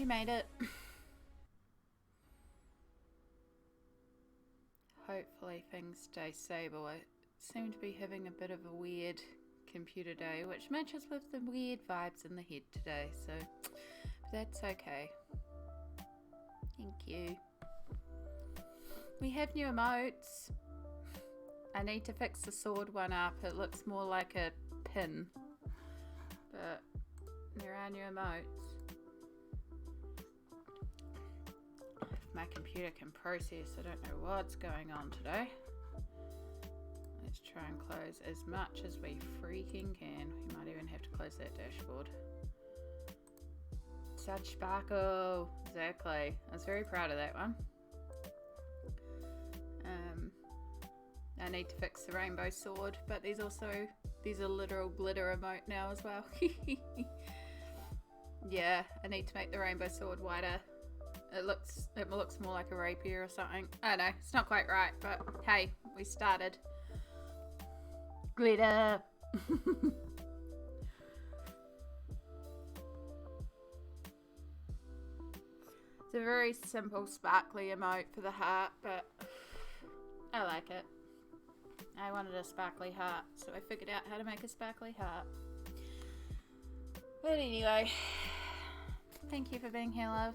You made it. Hopefully things stay stable. I seem to be having a bit of a weird computer day, which matches with the weird vibes in the head today, so that's okay. Thank you. We have new emotes. I need to fix the sword one up. It looks more like a pin, but there are new emotes. If my computer can process, I don't know what's going on today. Let's try and close as much as we freaking can. We might even have to close that dashboard. Such sparkle. Exactly. I was very proud of that one. I need to fix the rainbow sword, but there's a literal glitter emote now as well. Yeah, I need to make the rainbow sword wider. It looks more like a rapier or something. I don't know, it's not quite right, but hey, we started. Glitter. It's a very simple sparkly emote for the heart, but I like it. I wanted a sparkly heart, so I figured out how to make a sparkly heart. But anyway, thank you for being here, love.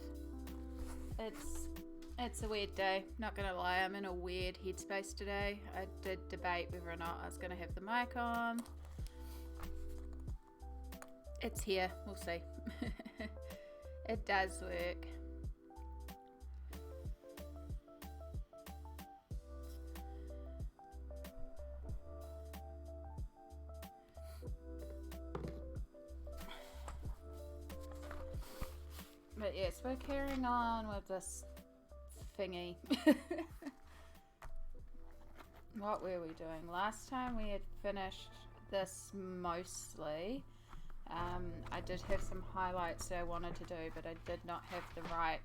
It's a weird day, not gonna lie. I'm in a weird headspace today. I did debate whether or not I was gonna have the mic on. It's here, we'll see. It does work. But yes, we're carrying on with this thingy. What were we doing? Last time we had finished this mostly. I did have some highlights that I wanted to do, but I did not have the right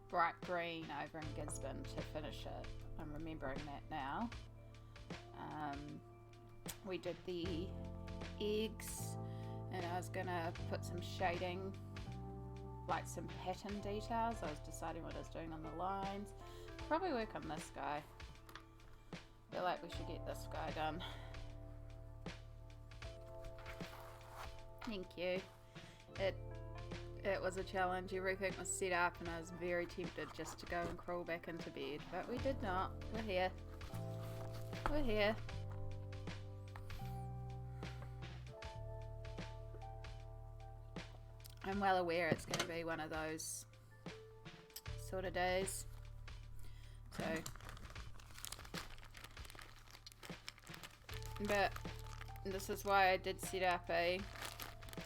bright green over in Gisborne to finish it. I'm remembering that now. We did the eggs, and I was gonna put some shading, like some pattern details. I was deciding what I was doing on the lines. Probably work on this guy. I feel like we should get this guy done. Thank you. It was a challenge. Everything was set up and I was very tempted just to go and crawl back into bed, but we did not. We're here. We're here. I'm well aware it's going to be one of those sort of days. So, but this is why I did set up a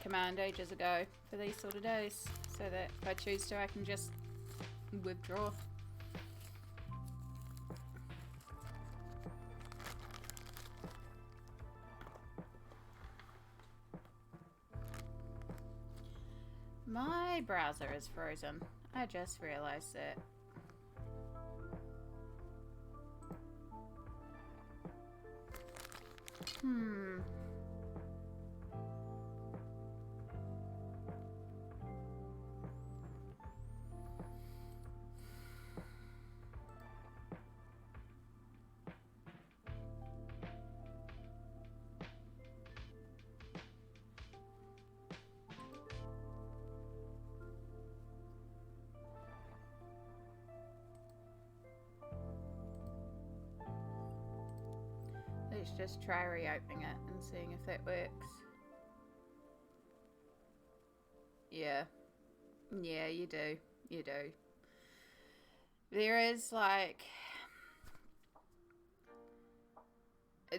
command ages ago for these sort of days, so that if I choose to, I can just withdraw. My browser is frozen. I just realized it. Let's just try reopening it and seeing if that works. Yeah. Yeah, you do. You do. There is like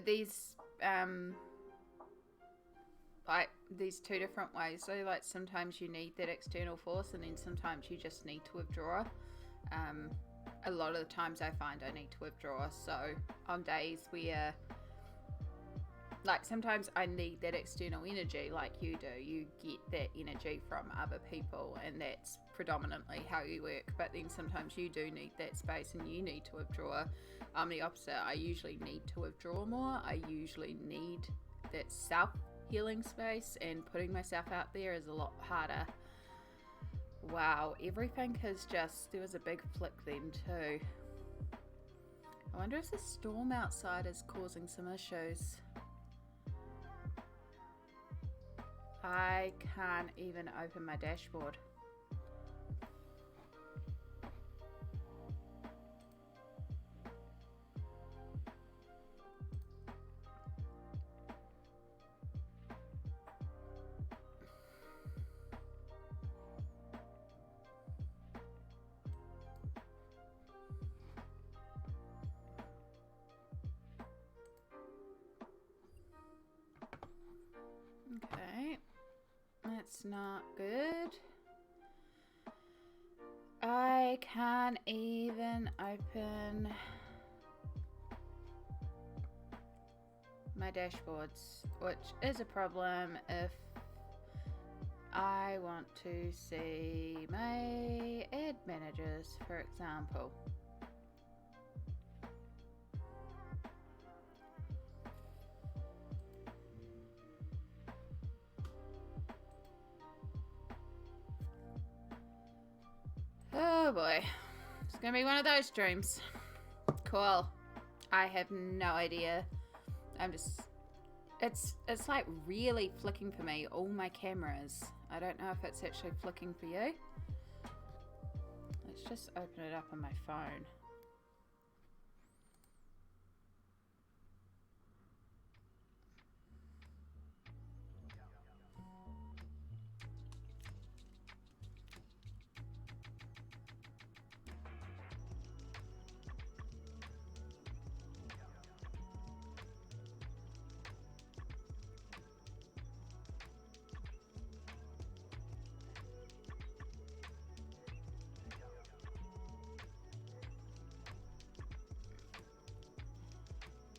these these two different ways. So like sometimes you need that external force and then sometimes you just need to withdraw. A lot of the times I find I need to withdraw. So on days where like sometimes I need that external energy like you do. You get that energy from other people and that's predominantly how you work. But then sometimes you do need that space and you need to withdraw. I'm the opposite. I usually need to withdraw more. I usually need that self-healing space, and putting myself out there is a lot harder Wow, everything is just, there was a big flick then too. I wonder if the storm outside is causing some issues. I can't even open my dashboard. Okay, that's not good. I can't even open my dashboards, which is a problem if I want to see my ad managers, for example. Oh boy, it's gonna be one of those dreams. Cool. I have no idea. I'm just, it's like really flicking for me, all my cameras. I don't know if it's actually flicking for you. Let's just open it up on my phone.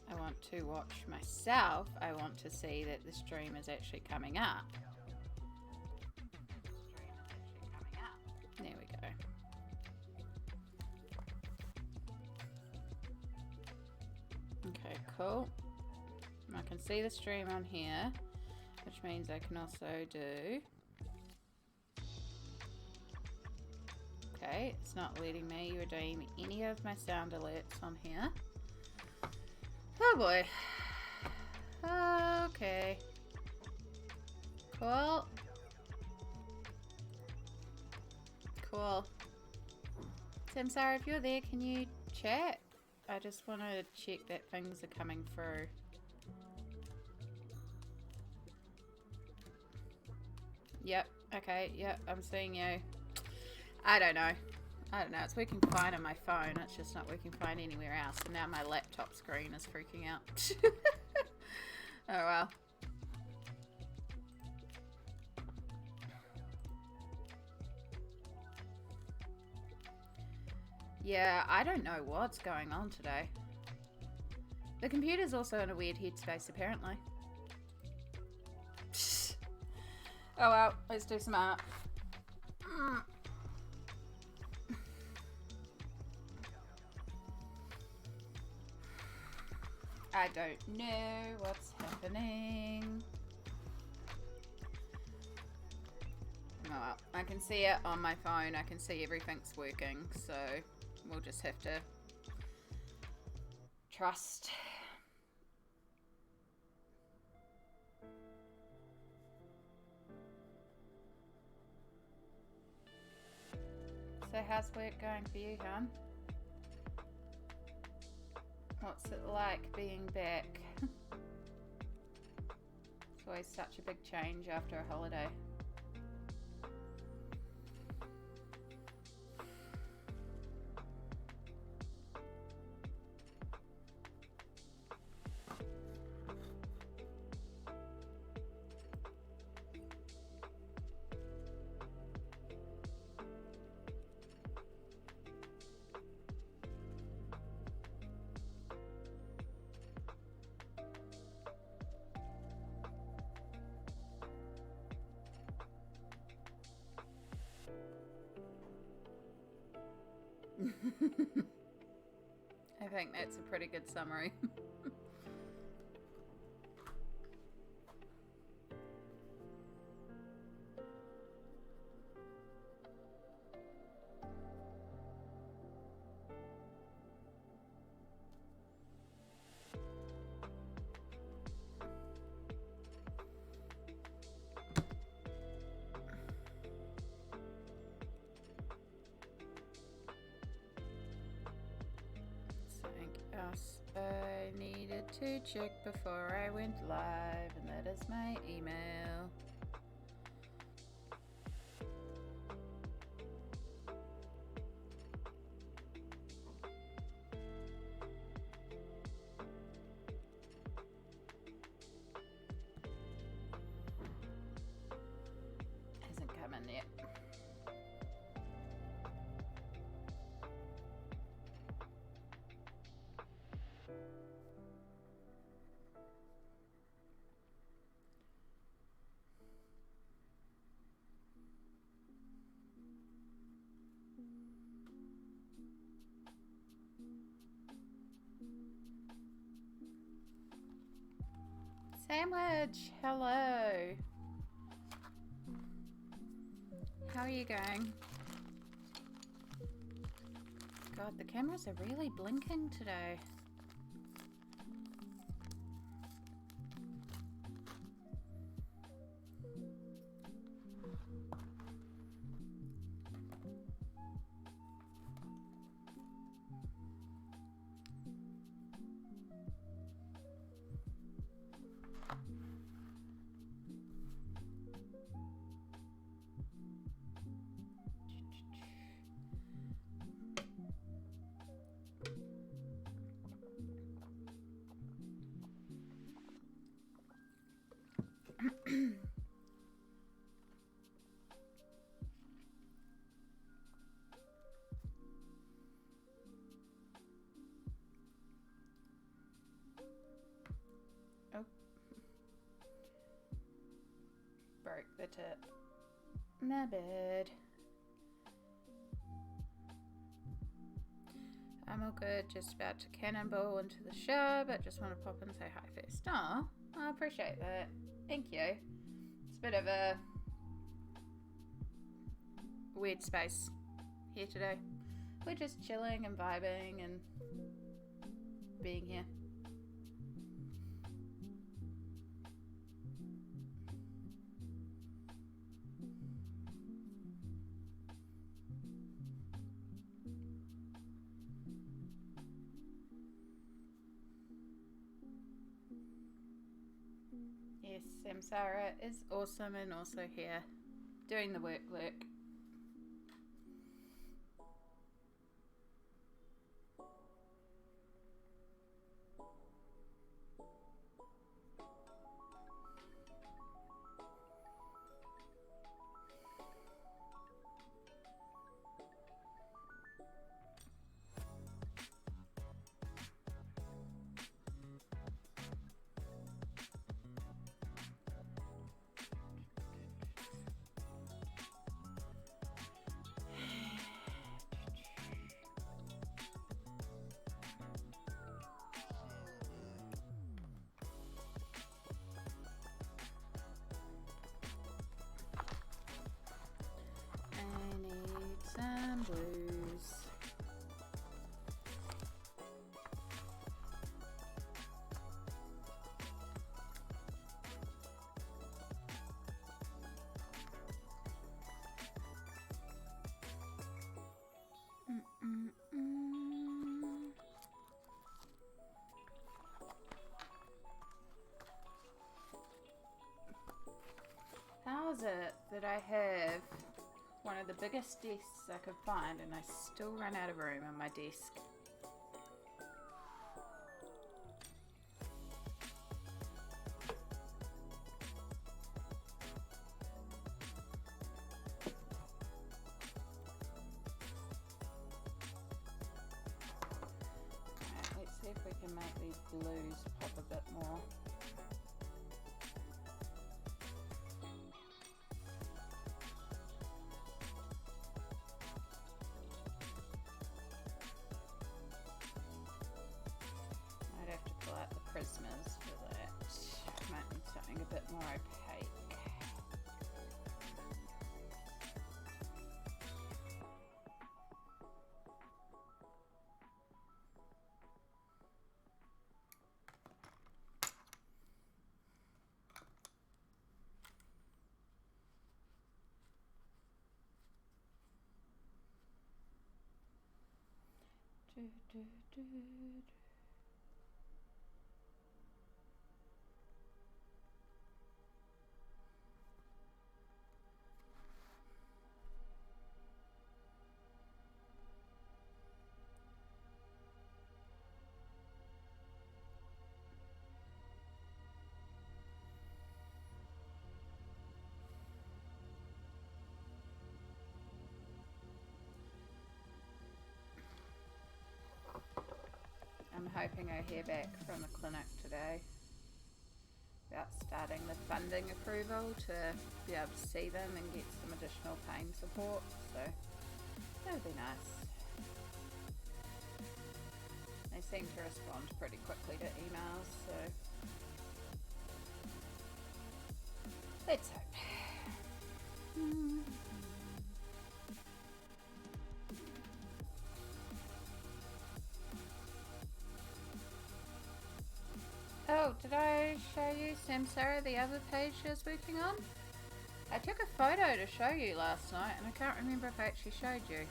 I want to watch myself. I want to see that the stream is actually coming up. There we go. Okay, cool. I can see the stream on here, which means I can also do... Okay, it's not letting me redeem any of my sound alerts on here. Oh boy. Okay. Cool. Cool. Samsara, if you're there, can you chat? I just want to check that things are coming through. Yep. Okay. Yep. I'm seeing you. I don't know. It's working fine on my phone. It's just not working fine anywhere else. And now my laptop screen is freaking out. Oh well. Yeah, I don't know what's going on today. The computer's also in a weird headspace, apparently. Oh well, let's do some art. I don't know what's happening. Oh well, I can see it on my phone. I can see everything's working, so we'll just have to trust. So how's work going for you, hon? What's it like being back? It's always such a big change after a holiday. I think that's a pretty good summary. I needed to check before I went live, and that is my email. Hasn't come in yet. Sandwich, hello. How are you going? God, the cameras are really blinking today. Oh. Broke the tip. My bad. I'm all good, just about to cannonball into the show, but just want to pop and say hi first. Oh, I appreciate that. Thank you. It's a bit of a weird space here today. We're just chilling and vibing and being here. Yes, Samsara is awesome and also here doing the work. I need some blues. How is it that I have one of the biggest desks I could find and I still run out of room on my desk? Alright, let's see if we can make these blues pop a bit more. I'd have to pull out the prismas for that. Might need something a bit more opaque. Do, do, do, do. hoping I hear back from the clinic today about starting the funding approval to be able to see them and get some additional pain support, so that would be nice. They seem to respond pretty quickly to emails, so let's hope. Oh, did I show you Samsara, the other page she was working on? I took a photo to show you last night and I can't remember if I actually showed you.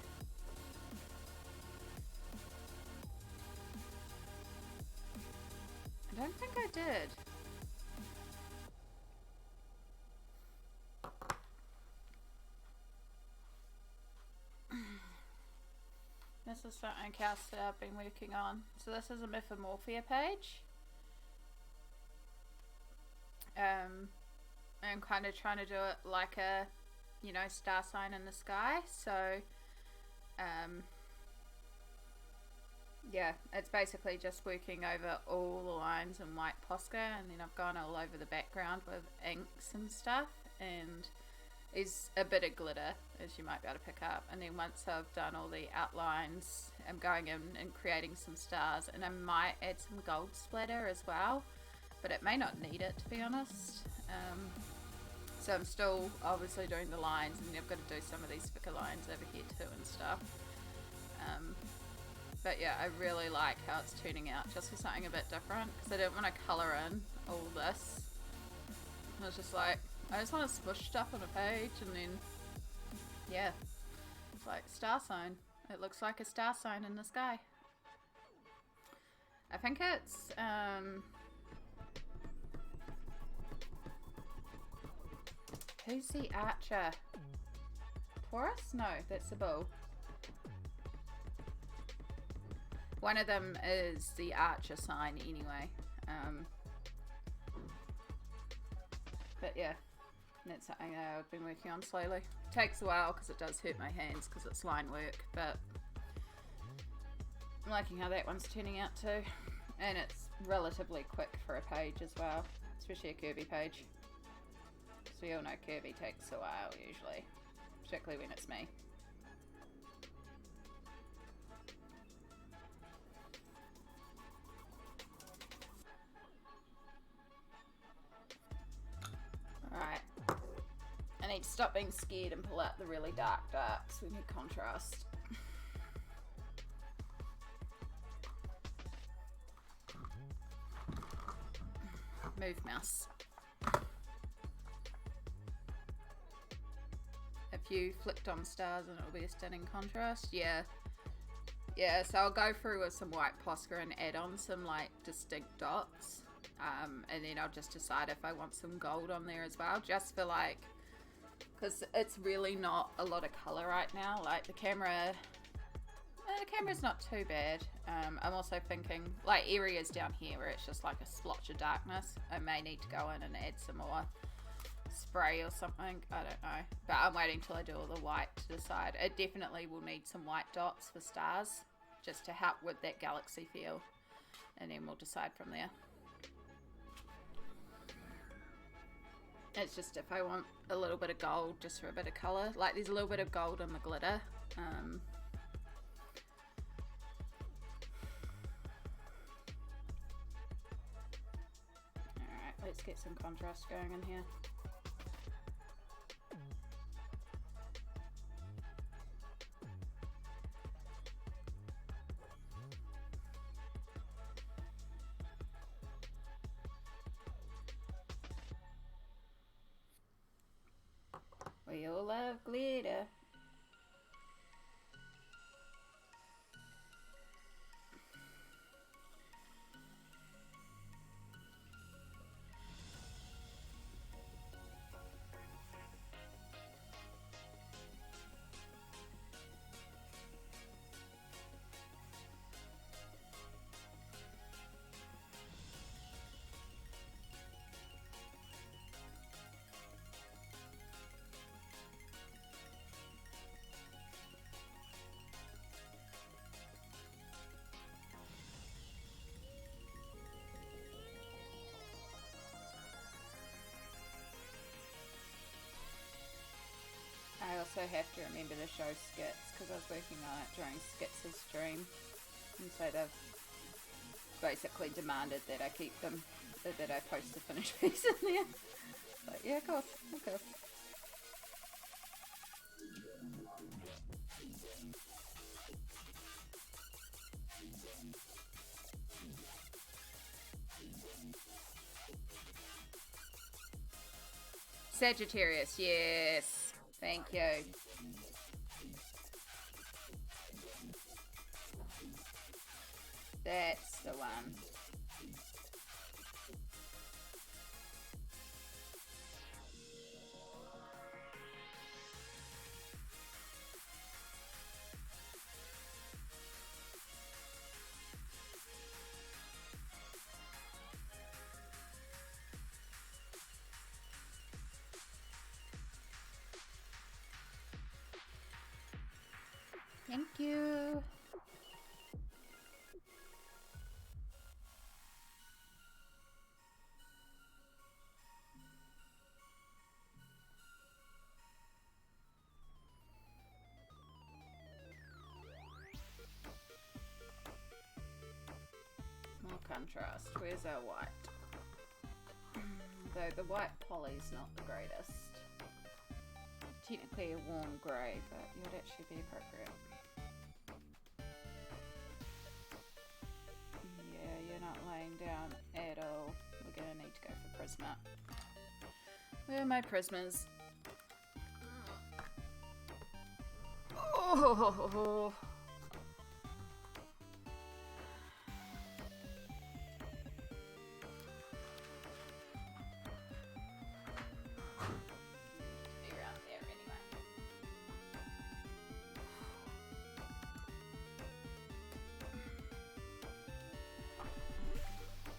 I don't think I did. This is something else that I've been working on. So this is a mythomorphia page. I'm kind of trying to do it like a, you know, star sign in the sky. So, yeah, it's basically just working over all the lines in white Posca, and then I've gone all over the background with inks and stuff, and is a bit of glitter, as you might be able to pick up. And then once I've done all the outlines, I'm going in and creating some stars, and I might add some gold splatter as well, but it may not need it, to be honest. So I'm still obviously doing the lines, and I've got to do some of these thicker lines over here too and stuff. But yeah, I really like how it's turning out, just for something a bit different, because I didn't want to colour in all this. I was just like, I just want to smush stuff on a page, and then, yeah, it's like star sign. It looks like a star sign in the sky. I think it's, who's the archer? Taurus? No, that's the bull. One of them is the archer sign anyway. But yeah, that's something I've been working on slowly. It takes a while because it does hurt my hands because it's line work, but I'm liking how that one's turning out too. And it's relatively quick for a page as well, especially a Kerby page. So we all know Kerby takes a while usually, particularly when it's me. Alright, I need to stop being scared and pull out the really dark darks. We need contrast. Move mouse. If you flicked on stars and it'll be a stunning contrast, yeah. Yeah, so I'll go through with some white Posca and add on some like distinct dots. And then I'll just decide if I want some gold on there as well, just for like, because it's really not a lot of color right now. Like the camera's not too bad. I'm also thinking like areas down here where it's just like a splotch of darkness, I may need to go in and add some more spray or something, I don't know, but I'm waiting till I do all the white to decide. It definitely will need some white dots for stars just to help with that galaxy feel, and then we'll decide from there. It's just if I want a little bit of gold just for a bit of colour, like there's a little bit of gold in the glitter. Alright, let's get some contrast going in here. We all love glitter. have to remember to show skits because I was working on it during Skits' stream, and so they've basically demanded that I keep them, that I post the finished piece in there. But yeah, of course, of course. Sagittarius, yes. Thank you. That's the one. Thank you. More contrast. Where's our white? Though the white poly's not the greatest. Technically a warm grey, but it would actually be appropriate. Yeah, you're not laying down at all. We're gonna need to go for Prisma. Where are my Prismas? Oh!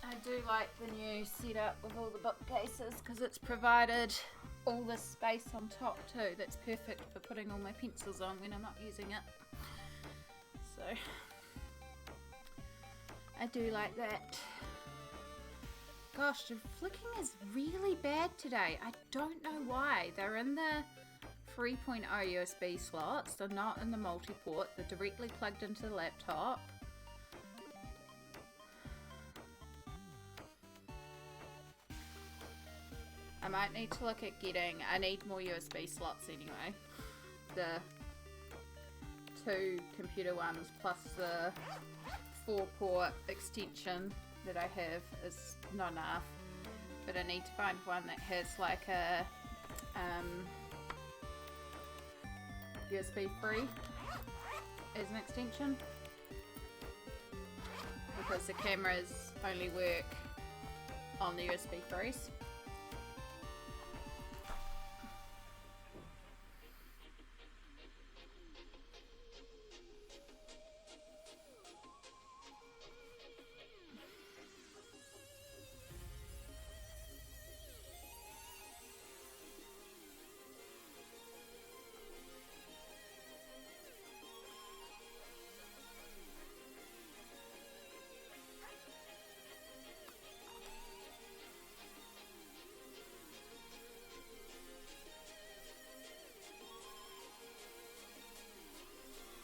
I do like the new setup with all the bookcases because it's provided all this space on top too. That's perfect for putting all my pencils on when I'm not using it. So I do like that. Gosh, the flicking is really bad today. I don't know why. They're in the 3.0 USB slots. They're not in the multi-port. They're directly plugged into the laptop. I might need to look at getting, I need more USB slots anyway. The 2 computer ones plus the 4-port extension that I have is not enough. But I need to find one that has like a USB free as an extension. Because the cameras only work on the USB frees.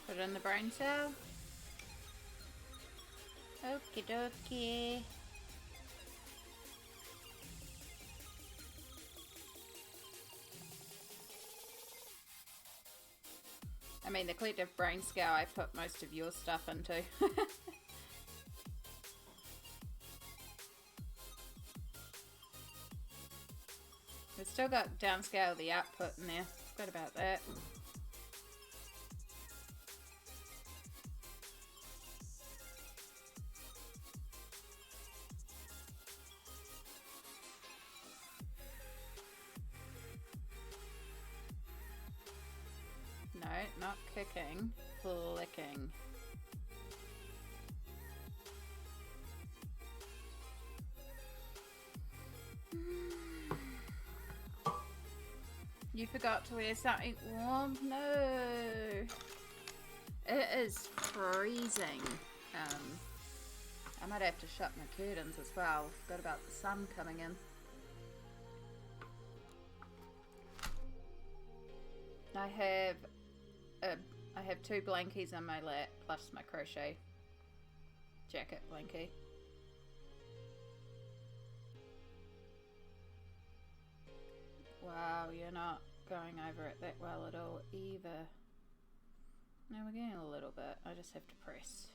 Put it in the brain cell. Okie dokie. I mean, the collective brain scale I put most of your stuff into. We've still got downscale the output in there. Forgot about that. No, not kicking, flicking. You forgot to wear something warm? No. It is freezing. I might have to shut my curtains as well. Forgot about the sun coming in. I have I have 2 blankies on my lap plus my crochet jacket blankie. Wow, you're not going over it that well at all either. No, we're getting a little bit. I just have to press.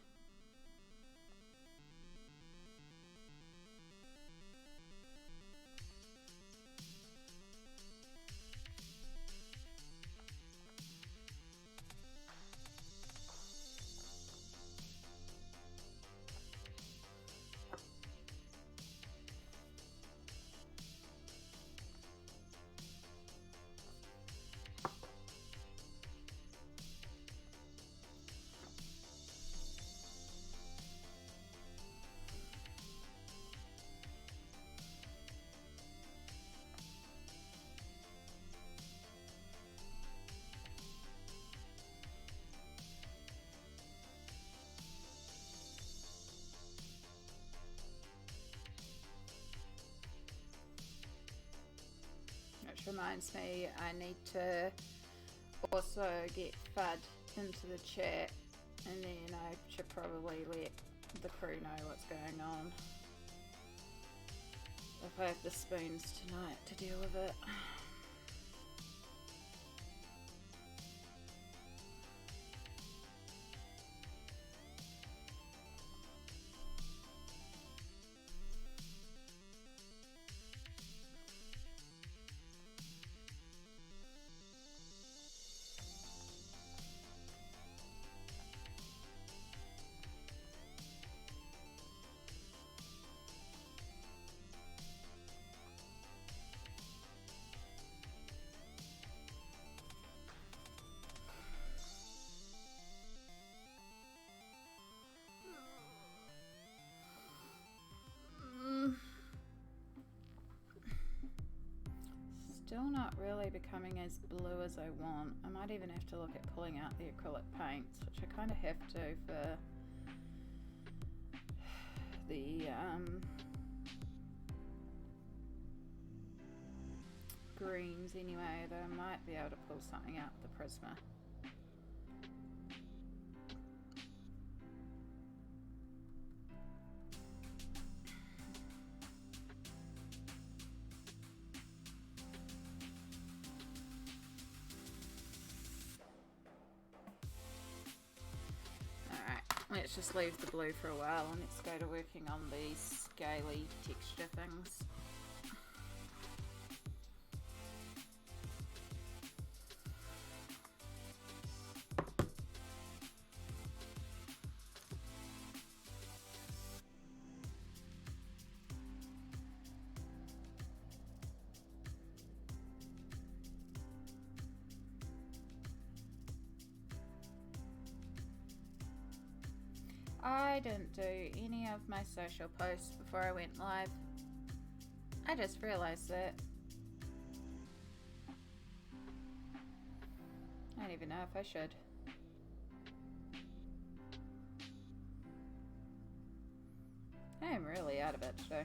Which reminds me, I need to also get FUD into the chat, and then I should probably let the crew know what's going on. If I have the spoons tonight to deal with it. Still not really becoming as blue as I want. I might even have to look at pulling out the acrylic paints, which I kind of have to for the greens anyway, though I might be able to pull something out with the Prisma. Let's just leave the blue for a while and let's go to working on these scaly texture things. I didn't do any of my social posts before I went live. I just realized that. I don't even know if I should. I am really out of it today.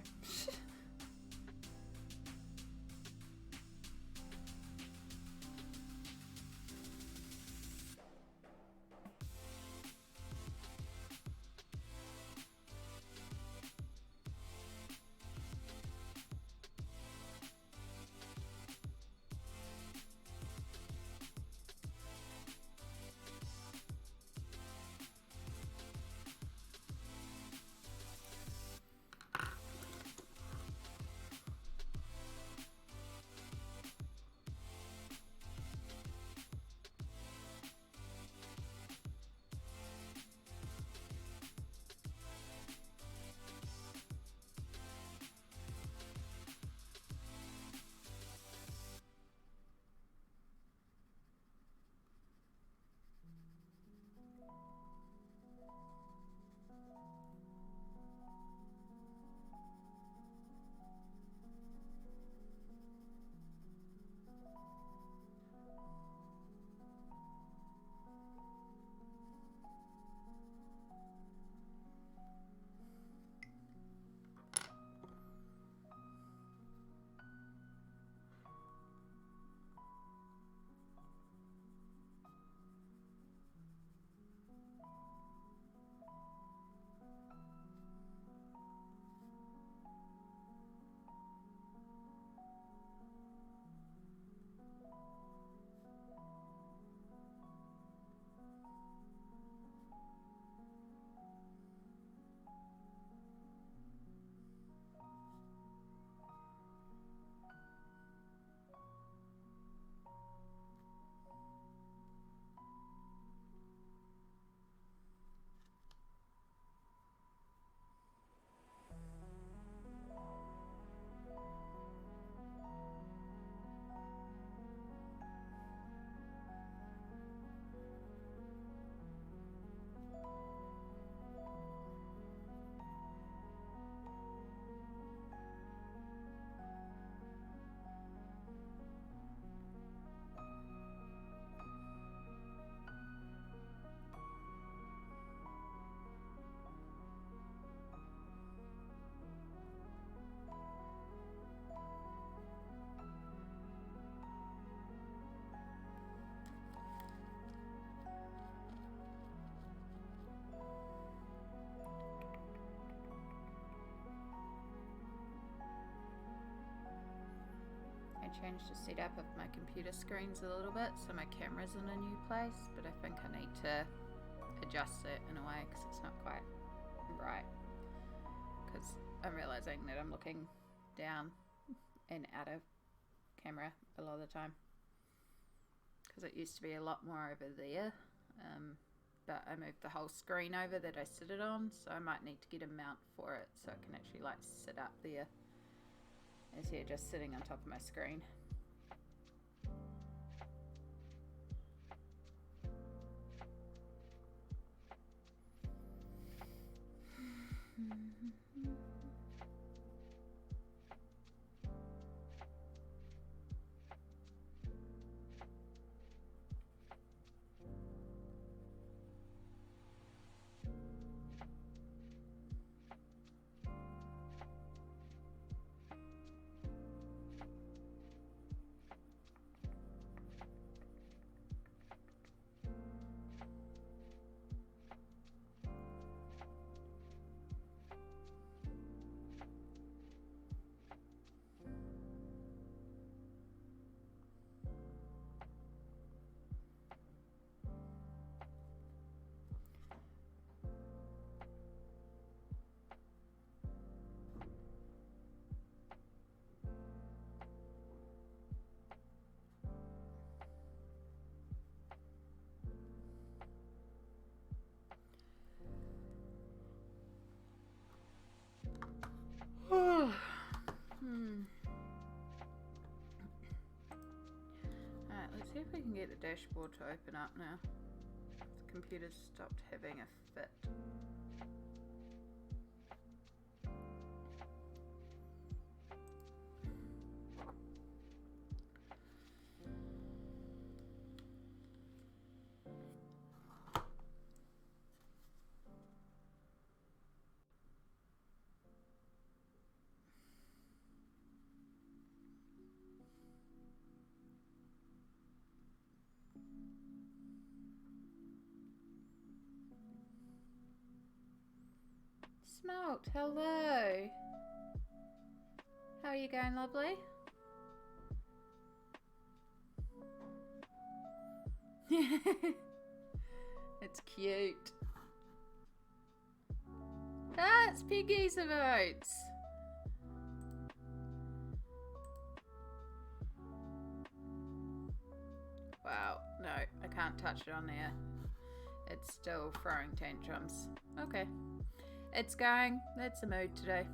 changed the setup of my computer screens a little bit, so my camera's in a new place, but I think I need to adjust it in a way because it's not quite right. Because I'm realizing that I'm looking down and out of camera a lot of the time. Because it used to be a lot more over there, but I moved the whole screen over that I sit it on, so I might need to get a mount for it so I can actually like sit up there as you're just sitting on top of my screen. Alright, let's see if we can get the dashboard to open up now. The computer's stopped having a fit. Smoked, hello. How are you going, lovely? It's cute. That's Piggy's emotes. Wow, no, I can't touch it on there. It's still throwing tantrums. Okay. It's going. That's a mood today.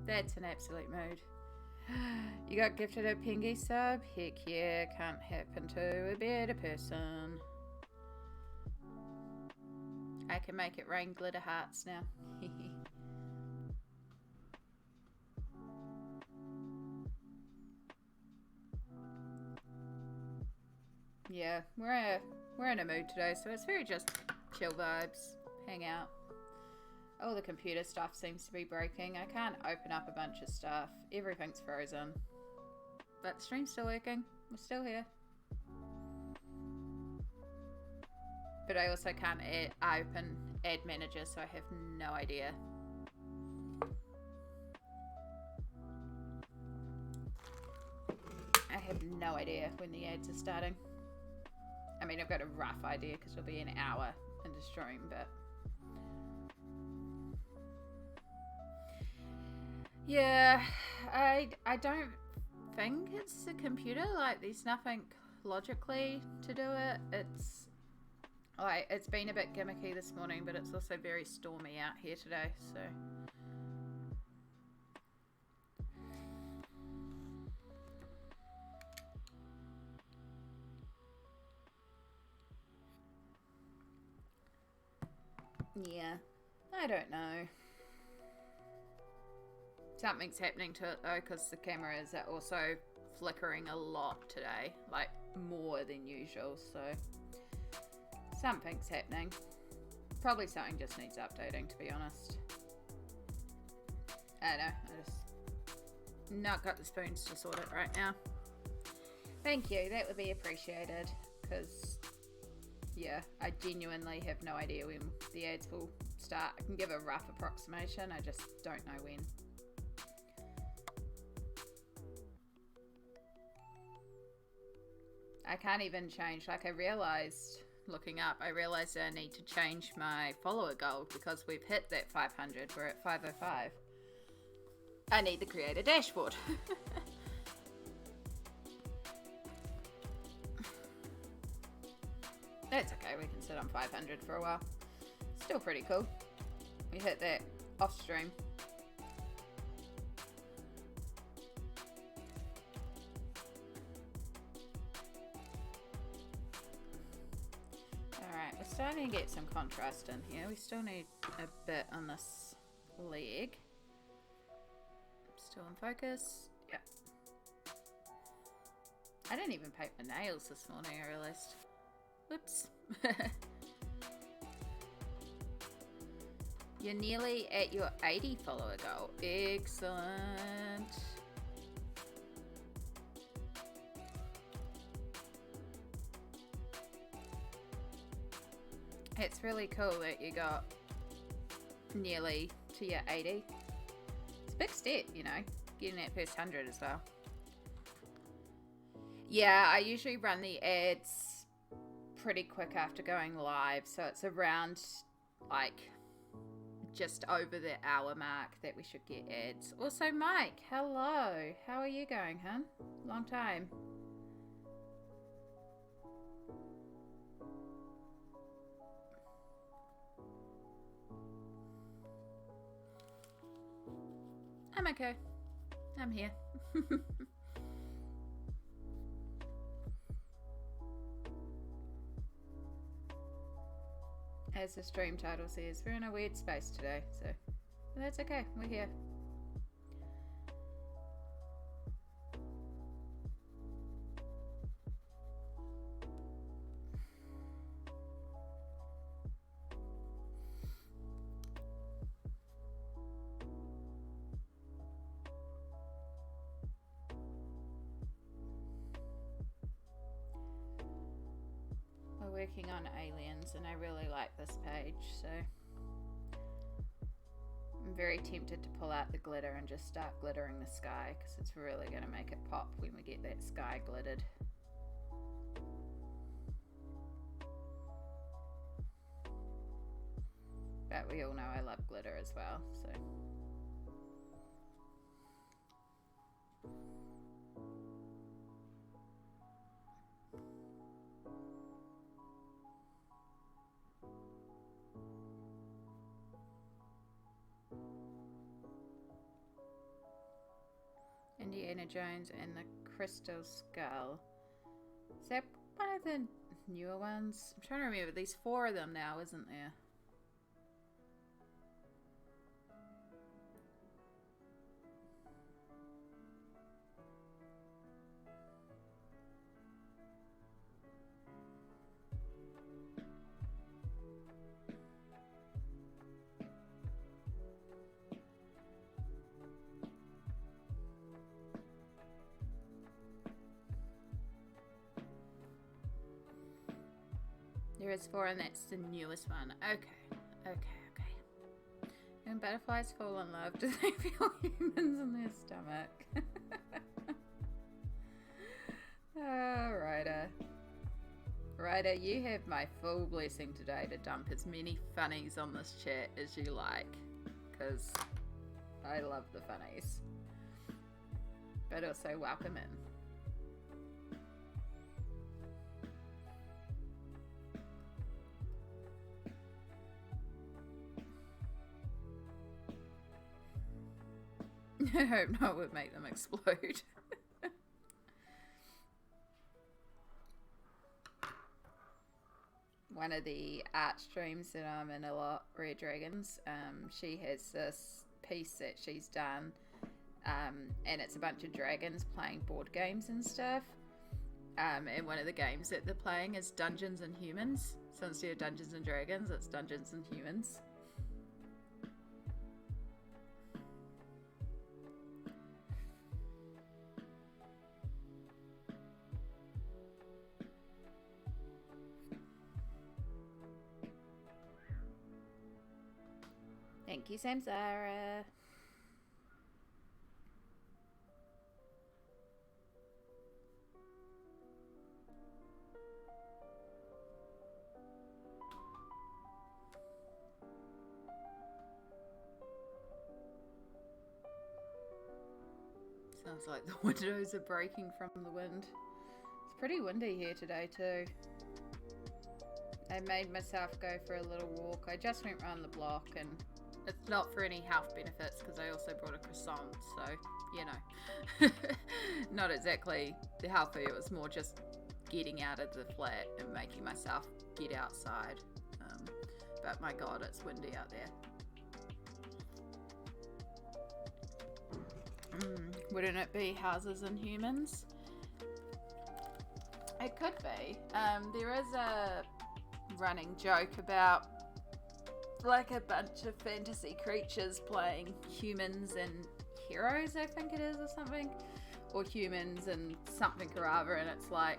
That's an absolute mood. You got gifted a Pingy sub? Heck yeah, can't happen to a better person. I can make it rain glitter hearts now. Yeah, we're in a mood today, so it's very just chill vibes, hang out. All the computer stuff seems to be breaking. I can't open up a bunch of stuff. Everything's frozen. But the stream's still working. We're still here. But I also can't open Ad Manager, so I have no idea. I have no idea when the ads are starting. I mean, I've got a rough idea because it'll be an hour into stream, but... Yeah, I don't think it's the computer. Like, there's nothing logically to do it. It's like, it's been a bit gimmicky this morning, but it's also very stormy out here today, so. Yeah, I don't know. Something's happening to it though, because the cameras are also flickering a lot today, like more than usual, so something's happening. Probably something just needs updating, to be honest. I don't know, I just not got the spoons to sort it right now. Thank you, that would be appreciated, because yeah, I genuinely have no idea when the ads will start. I can give a rough approximation, I just don't know when. I can't even change. Like, I realized, looking up, I realized I need to change my follower goal because we've hit that 500. We're at 505. I need to create a dashboard. That's okay, we can sit on 500 for a while. Still pretty cool. We hit that off stream. Alright, we're starting to get some contrast in here. We still need a bit on this leg. Still in focus. Yeah. I didn't even paint my nails this morning, I realized. Whoops. You're nearly at your 80 follower goal. Excellent. It's really cool that you got nearly to your 80. It's a big step, you know, getting that first 100 as well. Yeah, I usually run the ads pretty quick after going live, so it's around like just over the hour mark that we should get ads. Also, Mike, hello. How are you going, huh? Long time. I'm okay. I'm here. As the stream title says, we're in a weird space today, so that's okay. We're here. Working on aliens, and I really like this page, so I'm very tempted to pull out the glitter and just start glittering the sky, because it's really going to make it pop when we get that sky glittered. But we all know I love glitter as well, so Indiana Jones and the Crystal Skull. Is that one of the newer ones? I'm trying to remember. There's 4 of them now, isn't there? There is 4, and that's the newest one. Okay. When butterflies fall in love, do they feel humans in their stomach? Oh, Ryder, you have my full blessing today to dump as many funnies on this chat as you like, because I love the funnies. But also welcome in. I hope not would make them explode. One of the art streams that I'm in a lot, Rare Dragons, she has this piece that she's done, and it's a bunch of dragons playing board games and stuff. And one of the games that they're playing is Dungeons and Humans. So instead of Dungeons and Dragons, it's Dungeons and Humans. Thank you, Samsara. Sounds like the windows are breaking from the wind. It's pretty windy here today too. I made myself go for a little walk. I just went round the block, and it's not for any health benefits because I also brought a croissant, so you know, not exactly healthy. It was more just getting out of the flat and making myself get outside. But my God, it's windy out there. Wouldn't it be houses and humans? It could be. There is a running joke about like a bunch of fantasy creatures playing humans and heroes, I think it is, or something, or humans and something or other, and it's like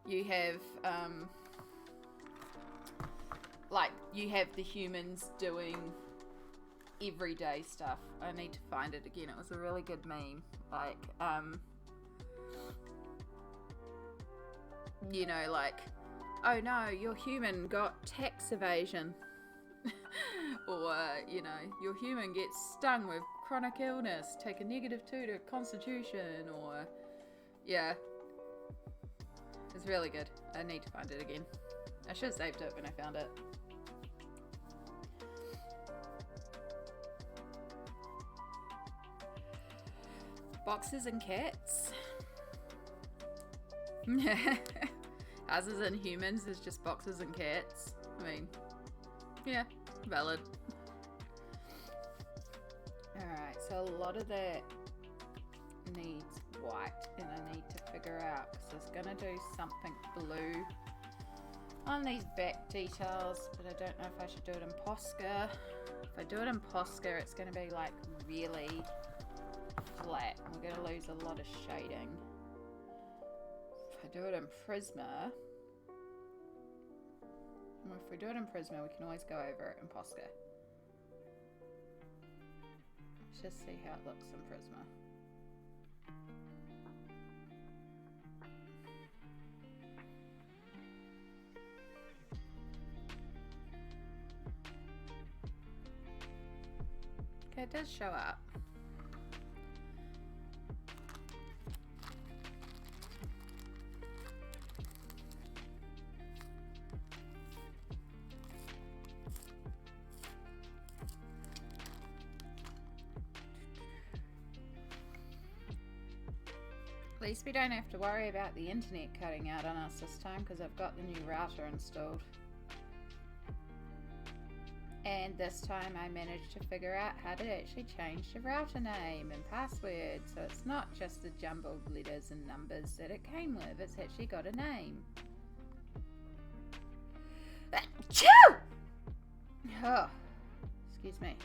you have the humans doing everyday stuff. I need to find it again. It was a really good meme. Like, you know, like, oh no, your human got tax evasion. Or, you know, your human gets stung with chronic illness, take a -2 to constitution, or, yeah. It's really good. I need to find it again. I should have saved it when I found it. Boxes and cats. Houses and humans is just boxes and cats. I mean, yeah, valid. Alright, so a lot of that needs white, and I need to figure out, because I was going to do something blue on these back details, but I don't know if I should do it in Posca. If I do it in Posca, it's going to be like really flat. We're going to lose a lot of shading. If I do it in Prisma, well, if we do it in Prisma, we can always go over it in Posca. Let's just see how it looks in Prisma. Okay, it does show up. At least we don't have to worry about the internet cutting out on us this time, because I've got the new router installed. And this time I managed to figure out how to actually change the router name and password, so it's not just the jumbled letters and numbers that it came with, it's actually got a name. Achoo! Oh, excuse me.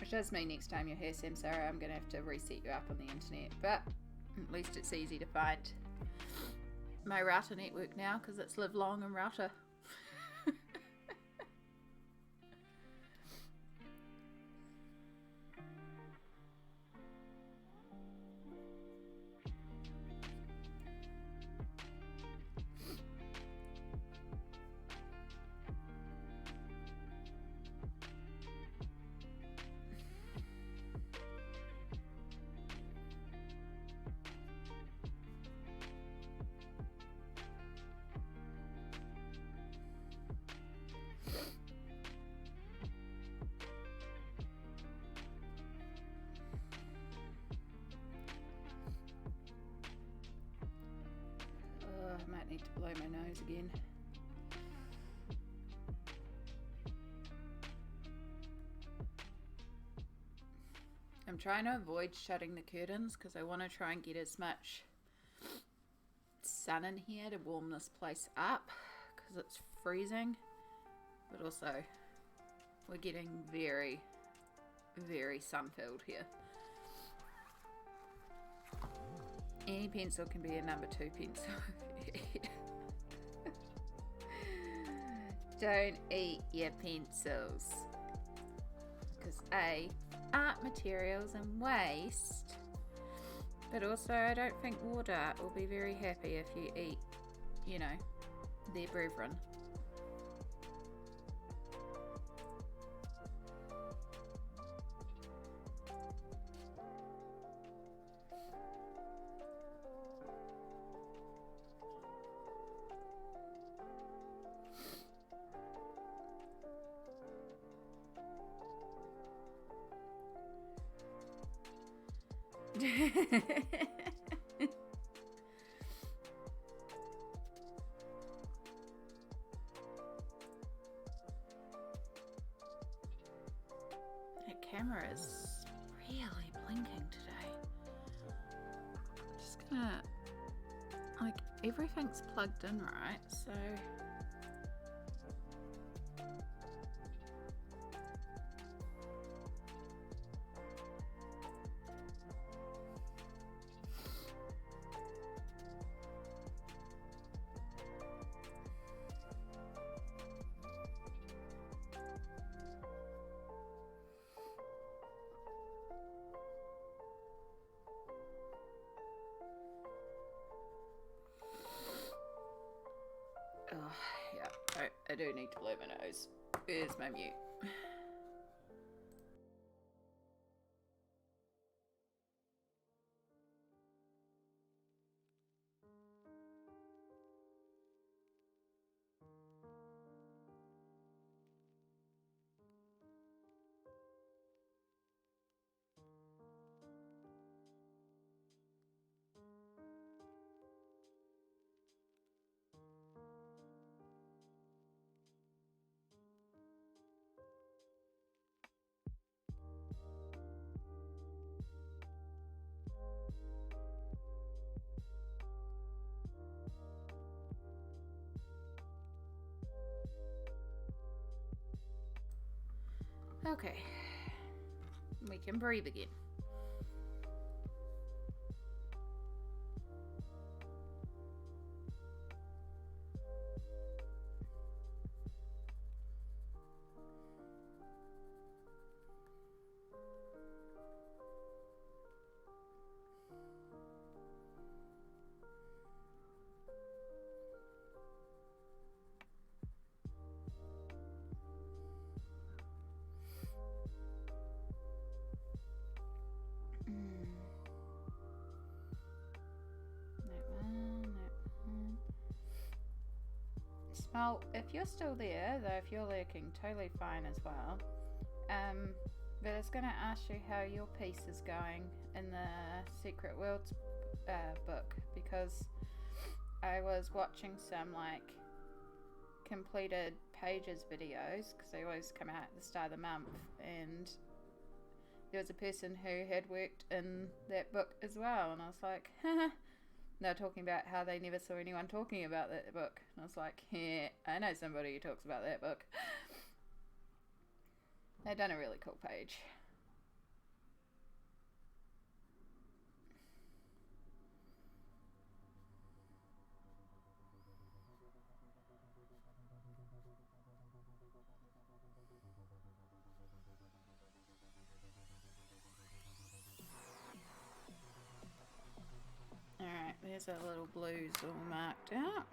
Which does mean next time you're here, Samsara, I'm going to have to reset you up on the internet, but at least it's easy to find my router network now, because it's live long and router. I might need to blow my nose again. I'm trying to avoid shutting the curtains because I want to try and get as much sun in here to warm this place up, because it's freezing, but also we're getting very, very sun-filled here. Any pencil can be a number 2 pencil. Don't eat your pencils, because A, art materials and waste, but also I don't think water will be very happy if you eat, you know, their brethren. The camera is really blinking today. Just gonna, like, everything's plugged in, right? So yeah, I do need to blow my nose. Here's my mute. Okay, we can breathe again. Smell, if you're still there, though, if you're lurking, totally fine as well. But it's going to ask you how your piece is going in the Secret Worlds book, because I was watching some like completed pages videos, because they always come out at the start of the month, and there was a person who had worked in that book as well, and I was like, they're talking about how they never saw anyone talking about that book, and I was like, yeah, I know somebody who talks about that book. They've done a really cool page. Alright, there's our little blues all marked out.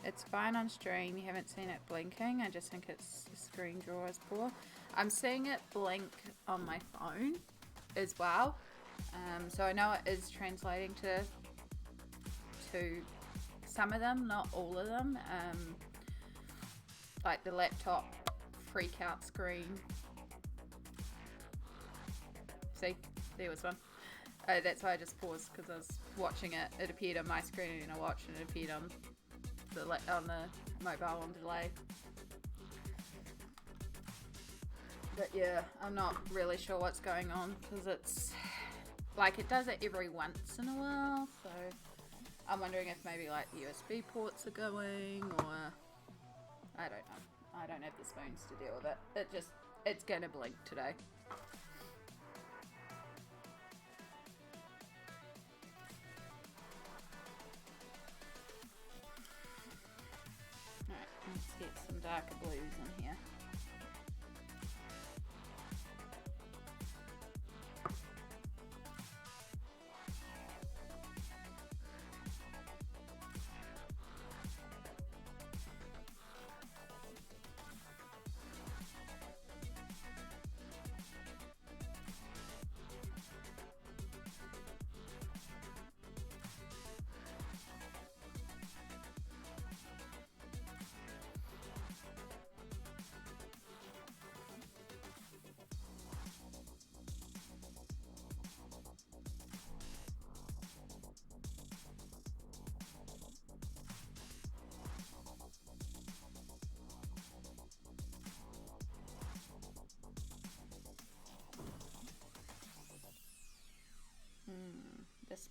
It's fine on stream, you haven't seen it blinking, I just think it's the screen draw is poor. I'm seeing it blink on my phone as well, so I know it is translating to some of them, not all of them, like the laptop freak out screen. See, there was one. That's why I just paused, because I was watching it. It appeared on my screen and I watched, and it appeared on the mobile on delay. But yeah, I'm not really sure what's going on, because it's like it does it every once in a while, so I'm wondering if maybe like the USB ports are going, or I don't know. I don't have the spoons to deal with it. It's gonna blink today. Alright, let's get some darker blues in here.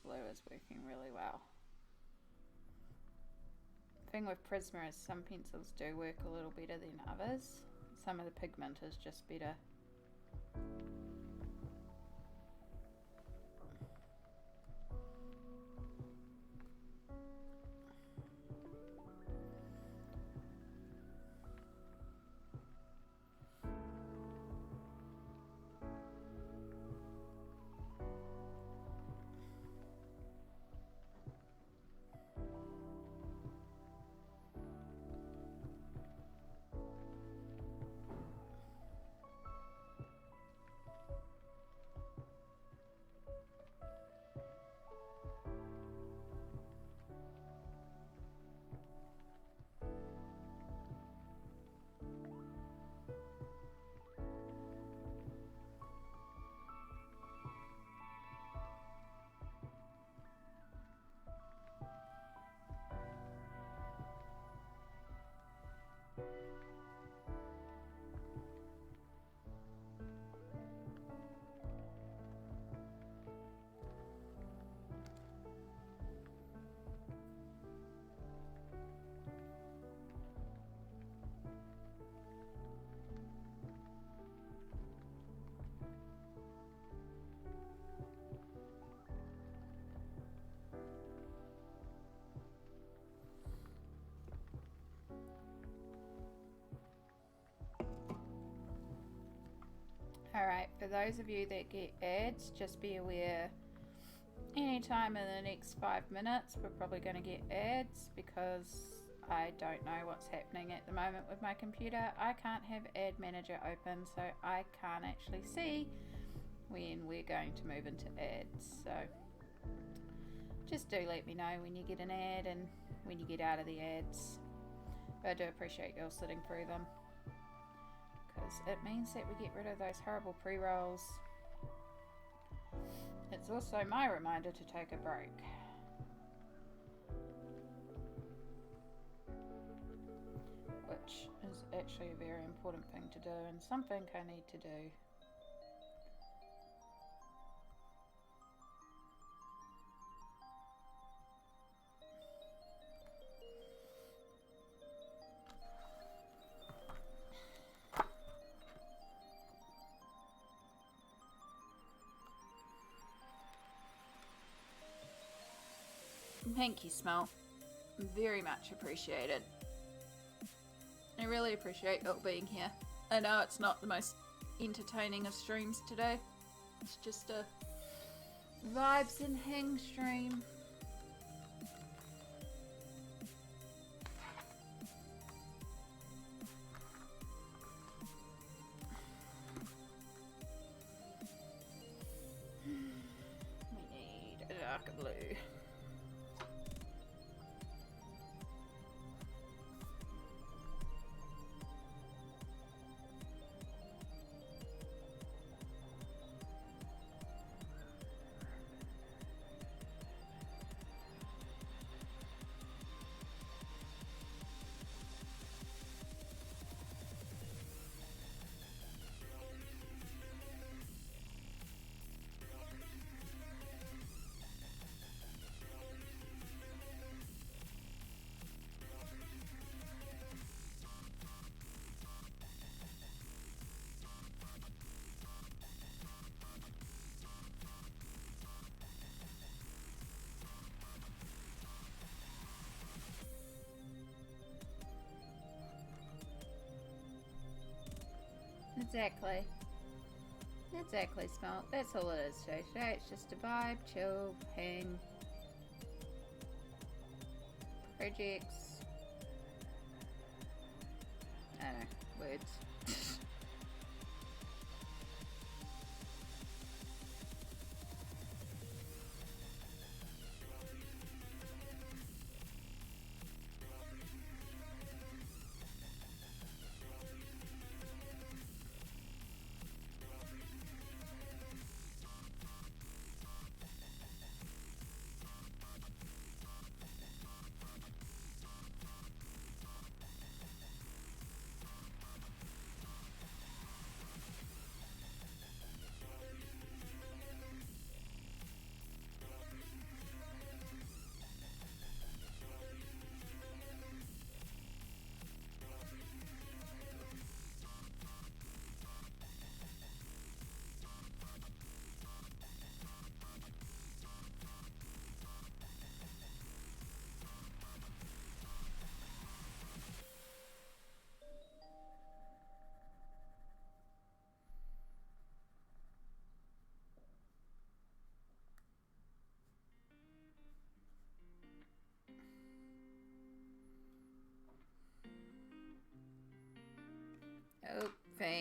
blue is working really well. The thing with Prisma is some pencils do work a little better than others. Some of the pigment is just better. Alright, for those of you that get ads, just be aware anytime in the next 5 minutes we're probably going to get ads because I don't know what's happening at the moment with my computer. I can't have Ad Manager open, so I can't actually see when we're going to move into ads. So just do let me know when you get an ad and when you get out of the ads. But I do appreciate you all sitting through them, because it means that we get rid of those horrible pre-rolls. It's also my reminder to take a break. Which is actually a very important thing to do and something I need to do. Thank you, Smell. Very much appreciated. I really appreciate you being here. I know it's not the most entertaining of streams today. It's just a vibes and hang stream. We need a darker blue. Exactly, Smell. That's all it is today. It's just a vibe, chill, hang, projects. I don't know, words.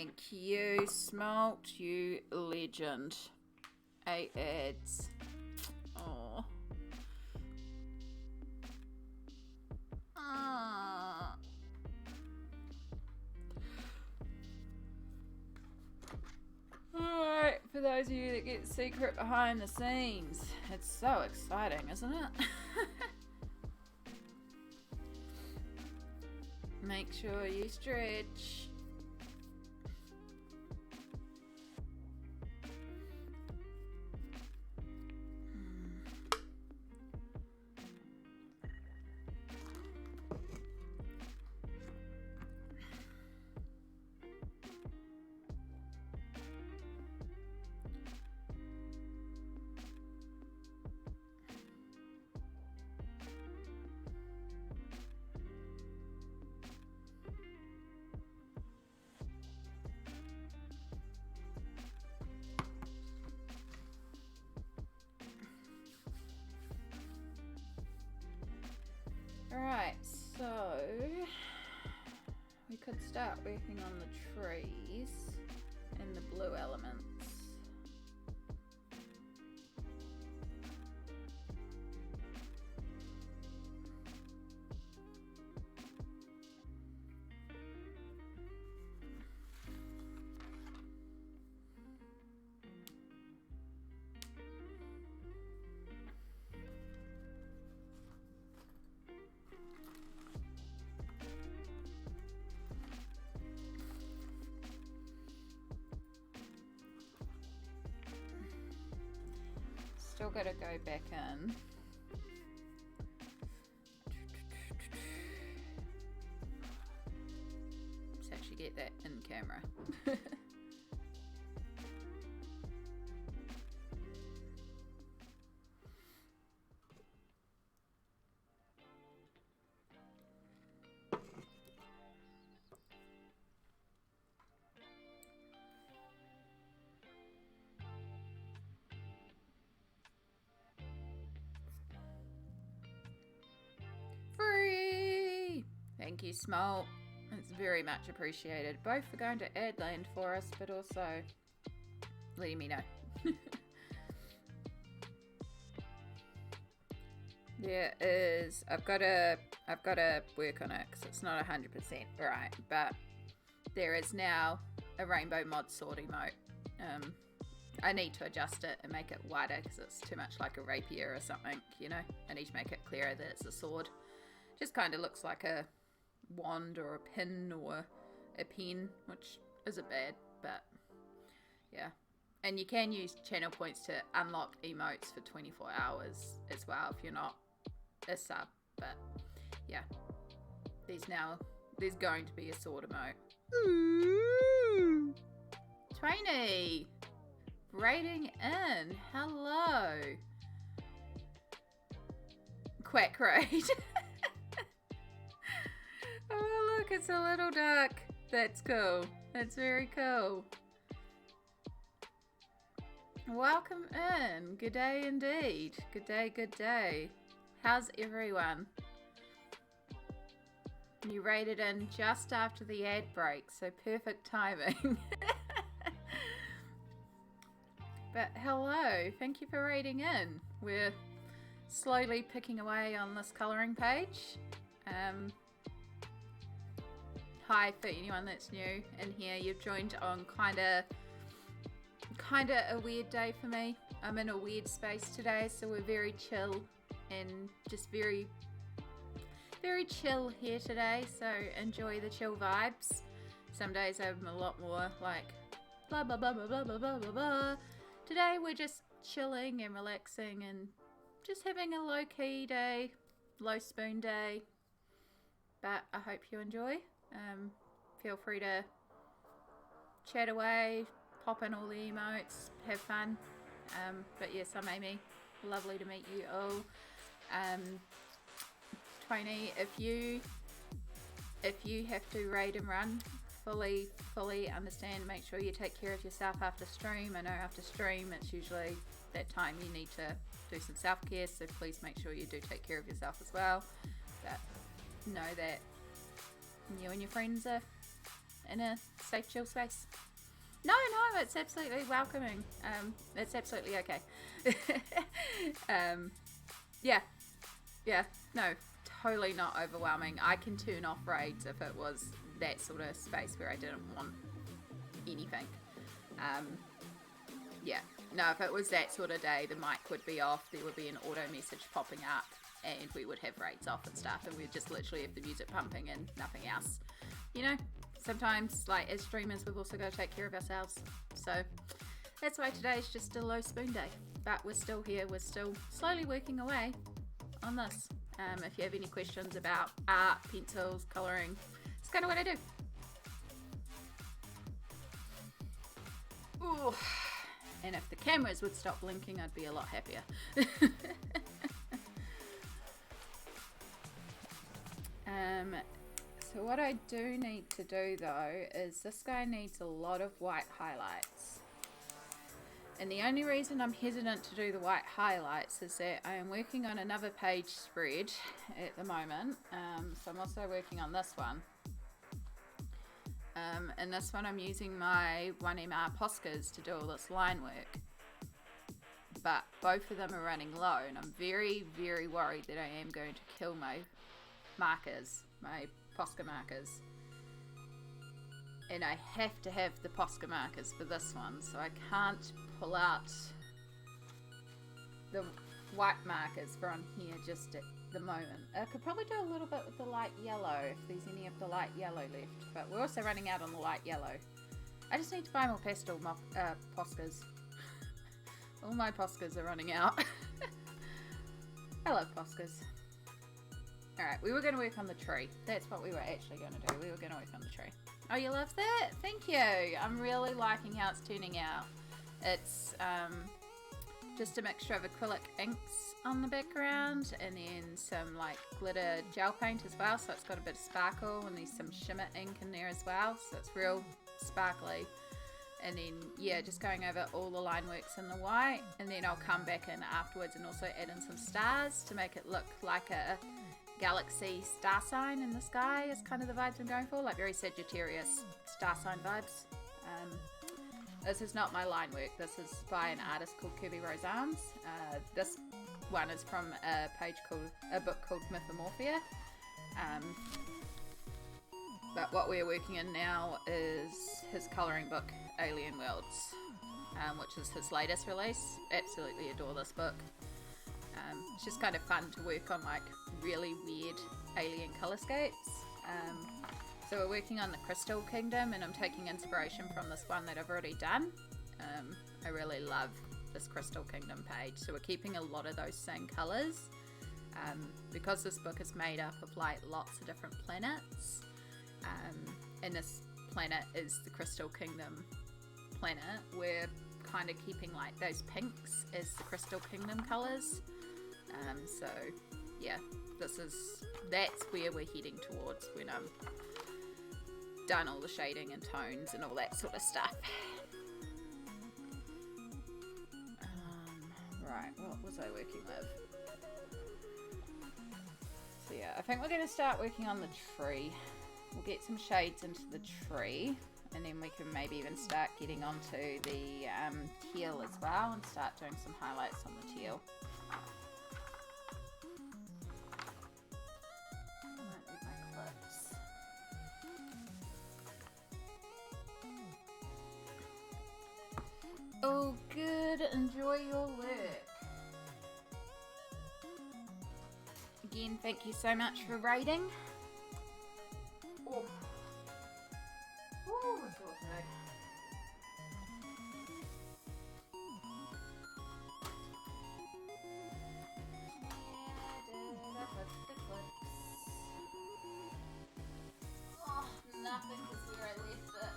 Thank you, Smalt, you legend. 8 ads. Oh. Alright, for those of you that get secret behind the scenes, it's so exciting, isn't it? Make sure you stretch. Alright, so we could start working on the trees and the blue elements. Still gotta go back in. Let's actually get that in camera. Free! Thank you, Smalt. It's very much appreciated, both for going to ad land for us, but also letting me know. There is, I've got to work on it because it's not 100% right, but there is now a rainbow mod sword emote. I need to adjust it and make it wider because it's too much like a rapier or something, you know. I need to make it clearer that it's a sword. Just kind of looks like a wand or a pin or a pen, which isn't bad, but yeah. And you can use channel points to unlock emotes for 24 hours as well if you're not a sub, but yeah. There's going to be a sword emote. Ooh. 20 rating in. Hello. Quack raid. Oh look, it's a little duck. That's cool. That's very cool. Welcome in. Good day indeed. Good day, good day. How's everyone? You raided in just after the ad break, so perfect timing. But hello, thank you for raiding in. We're slowly picking away on this colouring page. Hi for anyone that's new in here. You've joined on kinda a weird day for me. I'm in a weird space today, so we're very chill and just very chill here today, so enjoy the chill vibes. Some days I'm a lot more like blah blah blah blah blah blah blah blah blah. Today we're just chilling and relaxing and just having a low-key day, low spoon day, but I hope you enjoy. Feel free to chat away, pop in all the emotes, have fun. But yes, I'm Amy. Lovely to meet you all. Tony, if you have to raid and run, fully understand. Make sure you take care of yourself after stream. I know after stream it's usually that time you need to do some self-care, so please make sure you do take care of yourself as well. But know that you and your friends are in a safe, chill space. No, it's absolutely welcoming. It's absolutely okay. Yeah, no, totally not overwhelming. I can turn off raids if it was that sort of space where I didn't want anything. Yeah, no, if it was that sort of day, the mic would be off, there would be an auto message popping up, and we would have raids off and stuff, and we'd just literally have the music pumping and nothing else. You know, sometimes, like, as streamers, we've also got to take care of ourselves. So that's why today's just a low spoon day. But we're still here, we're still slowly working away on this. If you have any questions about art, pencils, colouring, it's kind of what I do. Ooh. And if the cameras would stop blinking, I'd be a lot happier. So what I do need to do though is this guy needs a lot of white highlights. And the only reason I'm hesitant to do the white highlights is that I am working on another page spread at the moment. So I'm also working on this one. And this one I'm using my 1MR Poscas to do all this line work. But both of them are running low, and I'm very, very worried that I am going to kill my markers, my Posca markers. And I have to have the Posca markers for this one, so I can't pull out the white markers from here just at the moment. I could probably do a little bit with the light yellow if there's any of the light yellow left, but we're also running out on the light yellow. I just need to buy more pastel Poscas. All my Poscas are running out. I love Poscas. Alright, we were going to work on the tree. That's what we were actually going to do. We were going to work on the tree. Oh, you love that? Thank you. I'm really liking how it's turning out. It's just a mixture of acrylic inks on the background and then some like glitter gel paint as well. So it's got a bit of sparkle and there's some shimmer ink in there as well. So it's real sparkly. And then, yeah, just going over all the line works in the white. And then I'll come back in afterwards and also add in some stars to make it look like a galaxy star sign in the sky is kind of the vibes I'm going for, like very Sagittarius star sign vibes. This is not my line work. This is by an artist called Kerby Rosanes. This one is from a book called Mythomorphia. But what we're working in now is his colouring book, Alien Worlds, which is his latest release. Absolutely adore this book. It's just kind of fun to work on like really weird alien colorscapes. So we're working on the Crystal Kingdom and I'm taking inspiration from this one that I've already done. I really love this Crystal Kingdom page. So we're keeping a lot of those same colours. Because this book is made up of like lots of different planets. And this planet is the Crystal Kingdom planet. We're kind of keeping like those pinks as the Crystal Kingdom colours. So yeah, that's where we're heading towards when I'm done all the shading and tones and all that sort of stuff. Right, what was I working with? So yeah, I think we're going to start working on the tree. We'll get some shades into the tree and then we can maybe even start getting onto the teal as well and start doing some highlights on the teal. Oh, good. Enjoy your work. Again, thank you so much for raiding. Oh. Oh, my God, no. Oh, nothing is where I left it.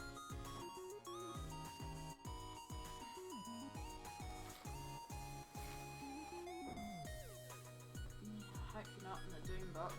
I hope you're not in the doom box.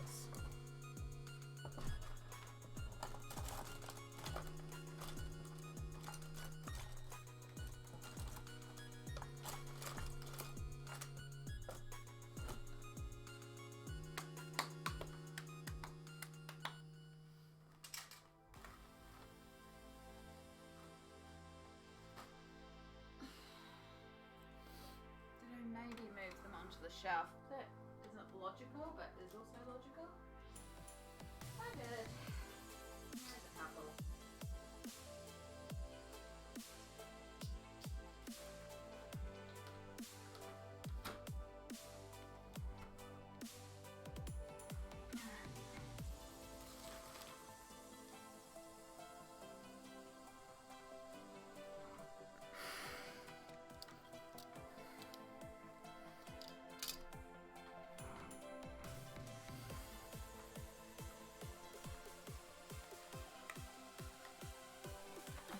shelf. That isn't logical, but is also logical. I did. There's a couple.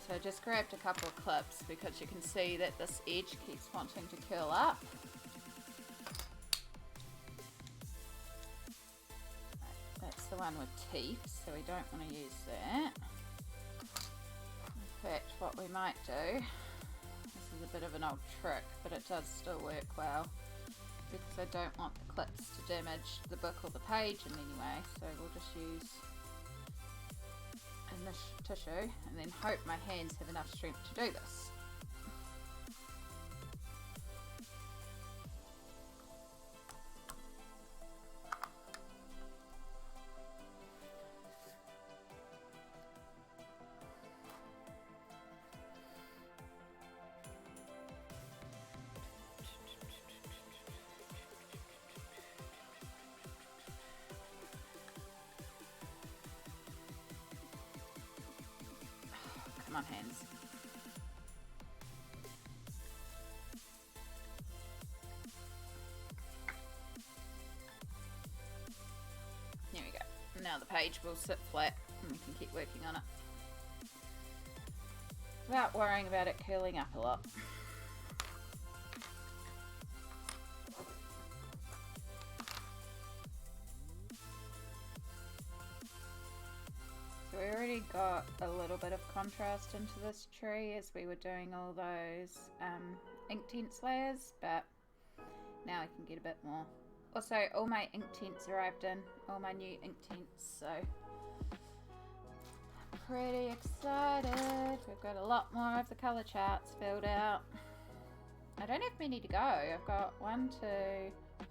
So I just grabbed a couple of clips because you can see that this edge keeps wanting to curl up. That's the one with teeth, so we don't want to use that. In fact, what we might do, this is a bit of an old trick, but it does still work well, because I don't want the clips to damage the book or the page in any way, so we'll just use this tissue and then hope my hands have enough strength to do this. Come on, hands. There we go. Now the page will sit flat and we can keep working on it without worrying about it curling up a lot. So we already got a little bit of contrast into this tree as we were doing all those Inktense layers, but now I can get a bit more. Also, all my Inktense arrived in, all my new Inktense, so pretty excited. We've got a lot more of the colour charts filled out. I don't have many to go. I've got 1, 2,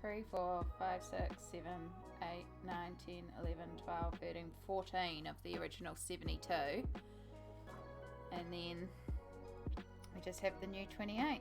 3, 4, 5, 6, 7, 8, 9, 10, 11, 12, 13, 14 of the original 72. And then we just have the new 28.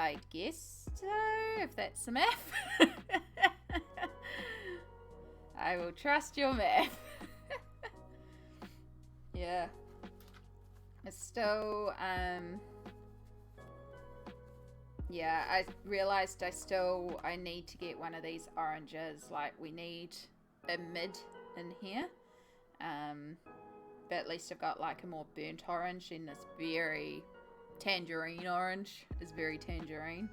I guess so, if that's the math. I will trust your math. Yeah. It's still, yeah, I realized I need to get one of these oranges. Like, we need a mid in here. But at least I've got like a more burnt orange, and this very tangerine orange is very tangerine.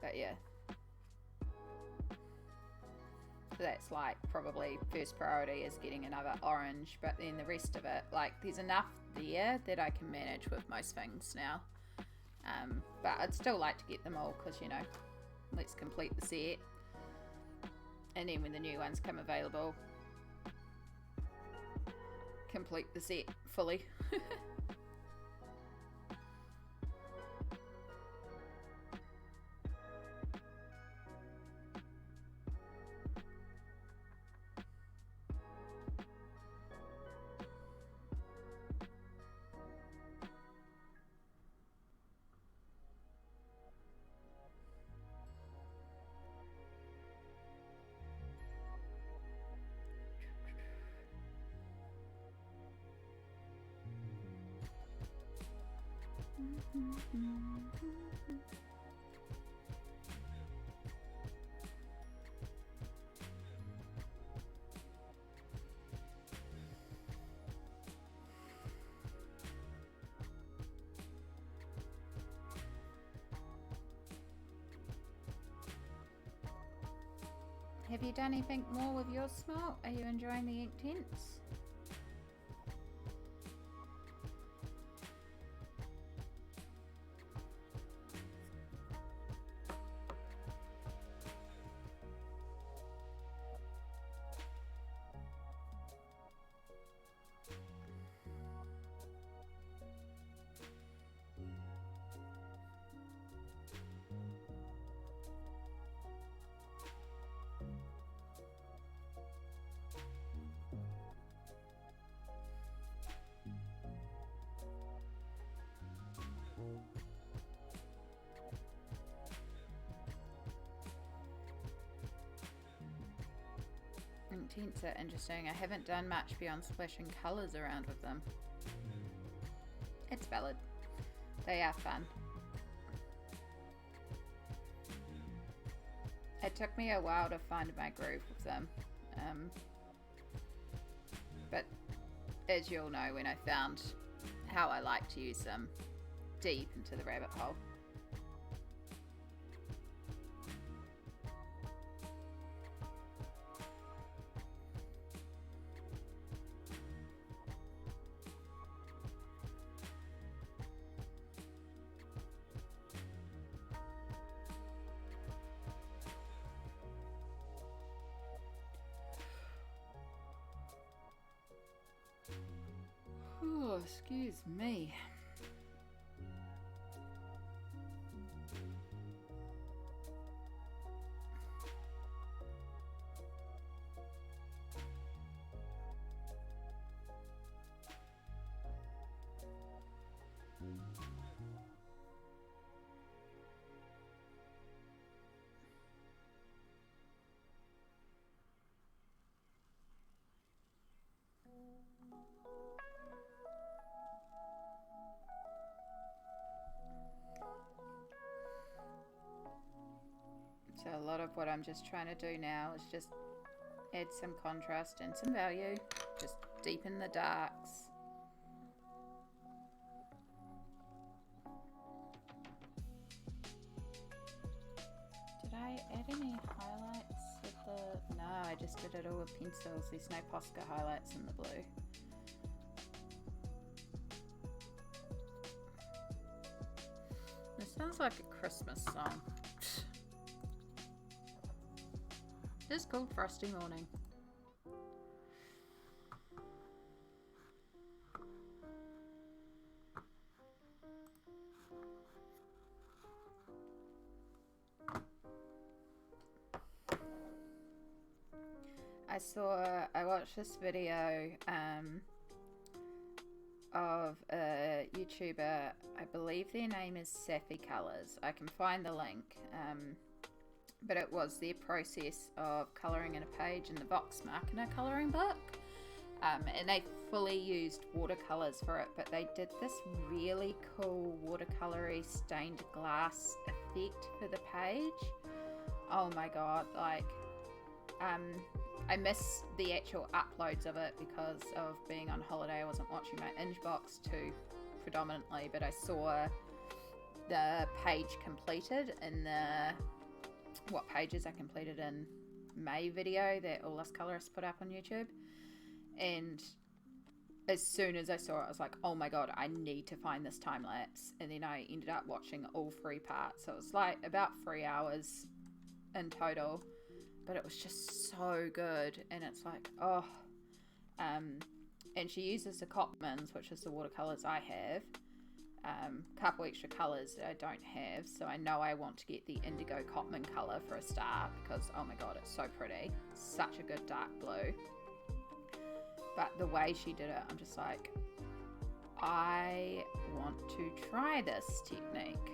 But yeah, so that's like probably first priority is getting another orange, but then the rest of it, like, there's enough there that I can manage with most things now. But I'd still like to get them all, because, you know, let's complete the set, and then when the new ones come available, complete the set fully. have you done anything more with your smelt? Are you enjoying the ink tints? Tints are interesting. I haven't done much beyond splashing colours around with them. It's valid. They are fun. It took me a while to find my groove with them. But as you'll know, when I found how I like to use them, deep into the rabbit hole. Oh, excuse me. So a lot of what I'm just trying to do now is just add some contrast and some value, just deepen the darks. Did I add any highlights with the... No, I just did it all with pencils. There's no Posca highlights in the blue. This sounds like a Christmas song. This is called Frosty Morning. I watched this video of a YouTuber, I believe their name is Sappy Colors. I can find the link. But it was their process of colouring in a page in the Vox Machina colouring book. And they fully used watercolours for it, but they did this really cool watercolory stained glass effect for the page. Oh my god, like, I miss the actual uploads of it because of being on holiday. I wasn't watching my Ingebox too predominantly, but I saw the page completed in the what pages I completed in May video that all us colorists put up on YouTube, and as soon as I saw it I was like, oh my god, I need to find this time lapse. And then I ended up watching all 3 parts, so it was like about 3 hours in total, but it was just so good. And it's like, oh, and she uses the Copmans, which is the watercolors I have, couple extra colors that I don't have, so I know I want to get the indigo Cotman color for a start because oh my god, it's so pretty, such a good dark blue. But the way she did it, I'm just like, I want to try this technique.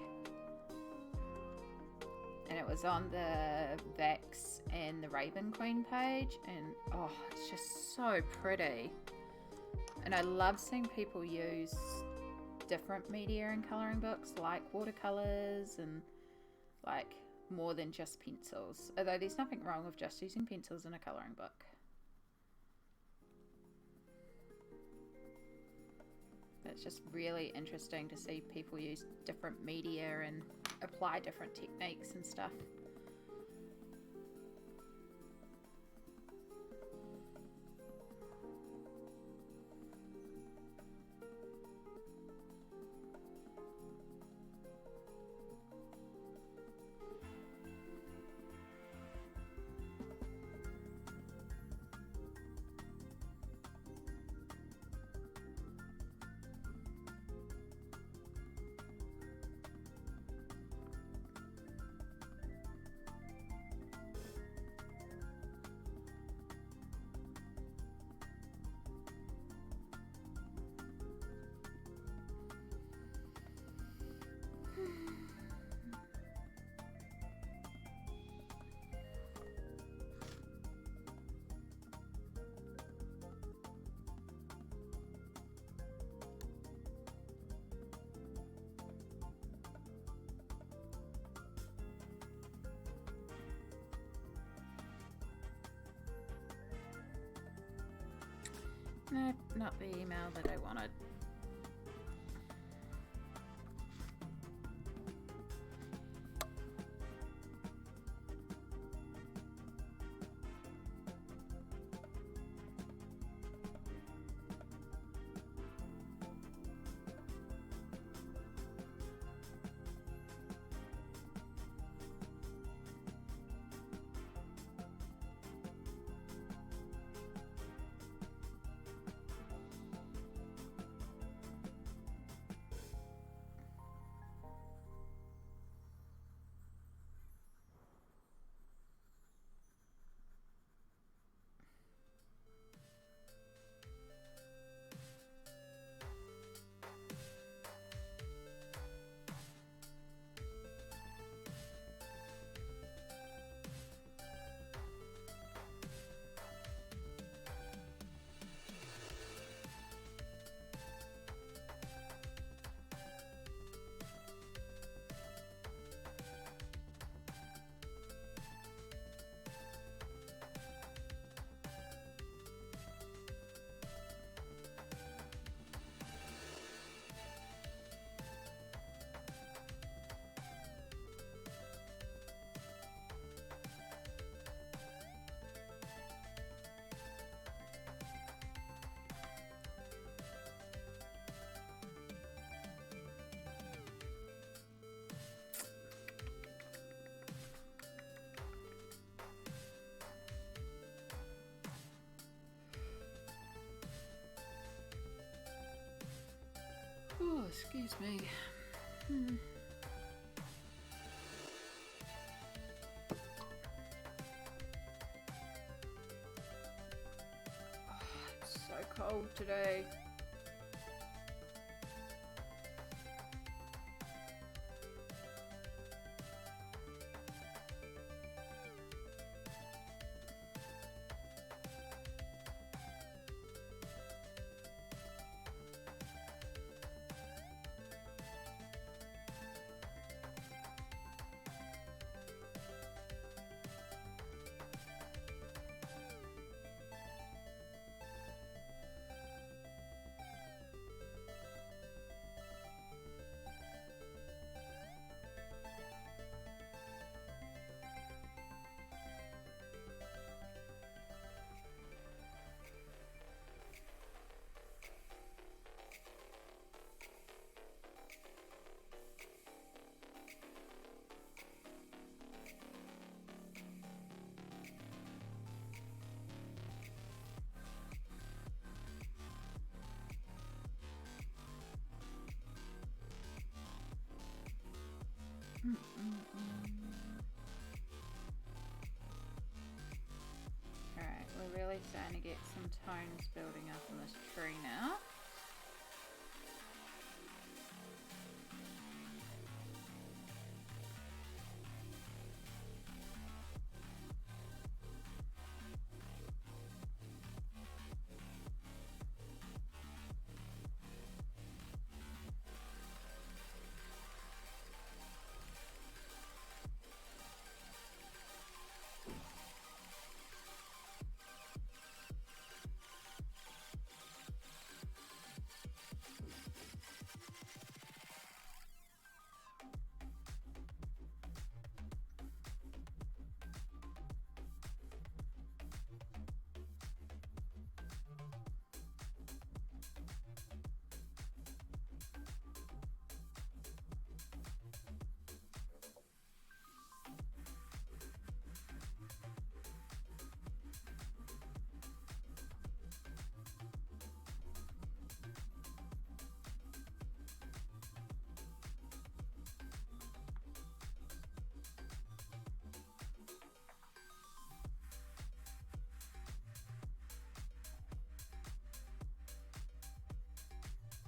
And it was on the Vax and the Raven Queen page, and oh, it's just so pretty. And I love seeing people use different media in colouring books, like watercolours and like more than just pencils, although there's nothing wrong with just using pencils in a colouring book. It's just really interesting to see people use different media and apply different techniques and stuff. Nope, not the email that I wanted. Oh, excuse me. Oh, it's so cold today. Alright, we're really starting to get some tones building up on this tree now.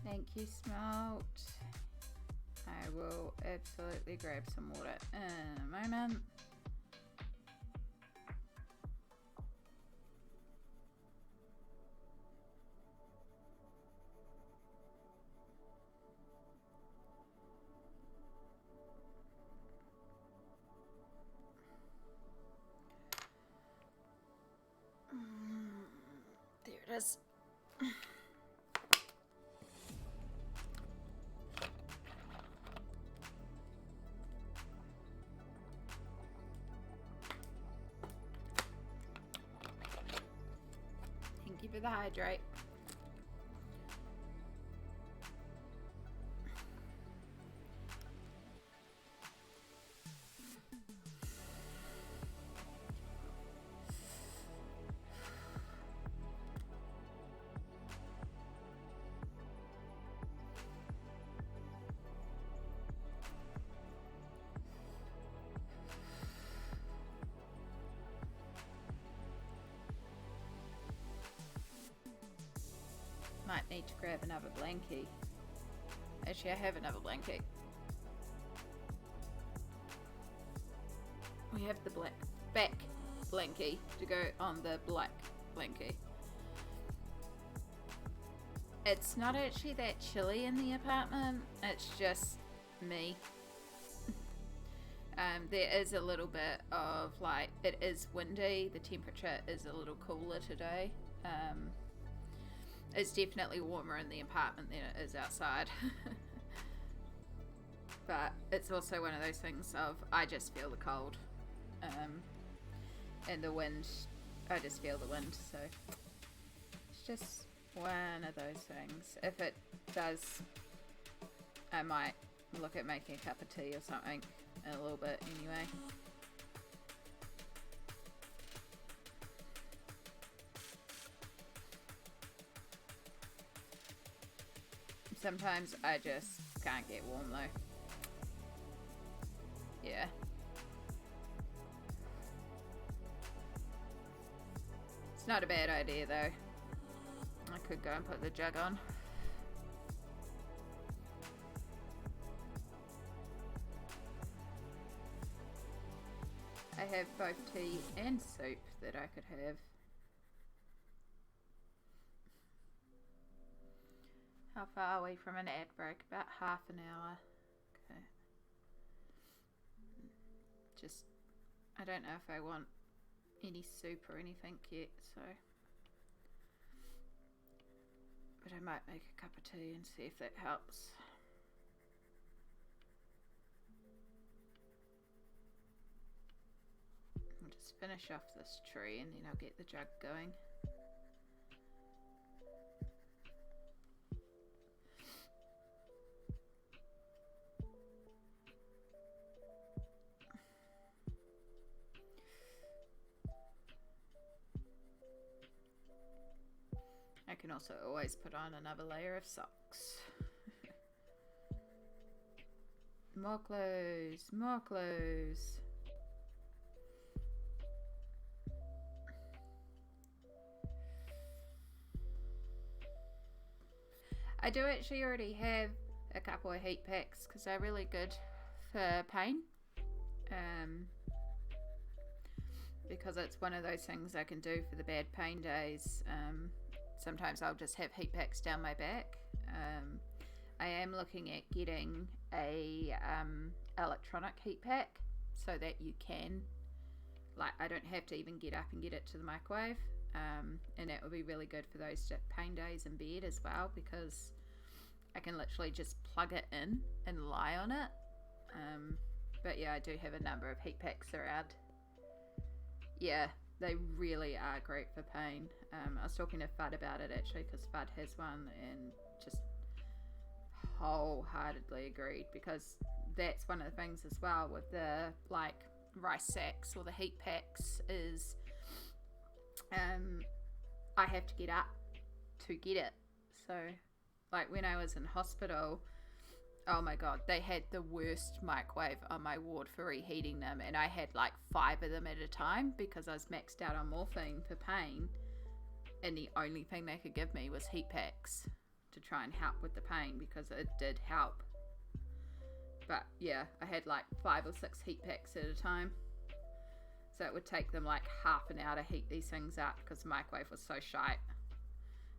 Thank you, Smelt. I will absolutely grab some water in a moment. There it is. Thank you for the hydrate. Might need to grab another blankie. Actually, I have another blanket. We have the black back blankie to go on the black blankie. It's not actually that chilly in the apartment, it's just me. There is a little bit of like, it is windy, the temperature is a little cooler today. It's definitely warmer in the apartment than it is outside. But it's also one of those things of, I just feel the cold. And the wind, I just feel the wind, so it's just one of those things. If it does, I might look at making a cup of tea or something in a little bit anyway. Sometimes I just can't get warm though. Yeah. It's not a bad idea though. I could go and put the jug on. I have both tea and soup that I could have. How far are we from an ad break? About half an hour. Okay. Just, I don't know if I want any soup or anything yet, so. But I might make a cup of tea and see if that helps. I'll just finish off this tree and then I'll get the jug going. I can also always put on another layer of socks. More clothes, more clothes. I do actually already have a couple of heat packs because they're really good for pain. Because it's one of those things I can do for the bad pain days. Sometimes I'll just have heat packs down my back. I am looking at getting a electronic heat pack so that you can, like, I don't have to even get up and get it to the microwave. And that would be really good for those pain days in bed as well, because I can literally just plug it in and lie on it. But yeah, I do have a number of heat packs around. Yeah, they really are great for pain. I was talking to Fudd about it actually, because Fudd has one and just wholeheartedly agreed, because that's one of the things as well with the like rice sacks or the heat packs is I have to get up to get it. So like when I was in hospital, oh my god, they had the worst microwave on my ward for reheating them, and I had like 5 of them at a time because I was maxed out on morphine for pain, and the only thing they could give me was heat packs to try and help with the pain, because it did help. But yeah, I had like 5 or 6 heat packs at a time, so it would take them like half an hour to heat these things up because the microwave was so shite,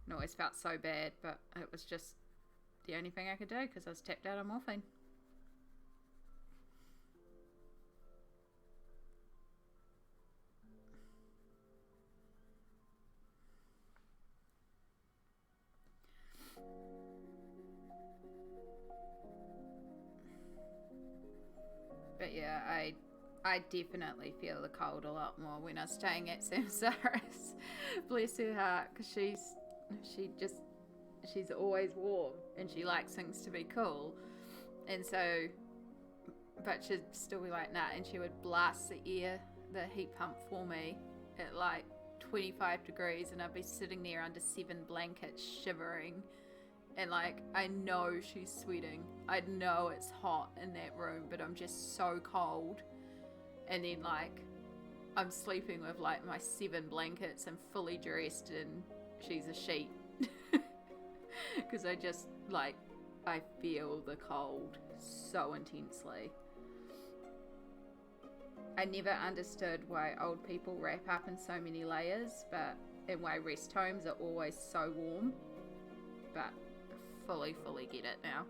and I always felt so bad, but it was just the only thing I could do because I was tapped out on morphine. But yeah, I definitely feel the cold a lot more when I'm staying at Samsara's. Bless her heart, because she's always warm and she likes things to be cool. And so, but she'd still be like, nah, and she would blast the heat pump for me at like 25 degrees, and I'd be sitting there under 7 blankets shivering. And like, I know she's sweating. I know it's hot in that room, but I'm just so cold. And then like, I'm sleeping with like my 7 blankets and fully dressed, and she's a sheet. Because I just like, I feel the cold so intensely. I never understood why old people wrap up in so many layers, and why rest homes are always so warm. But fully get it now.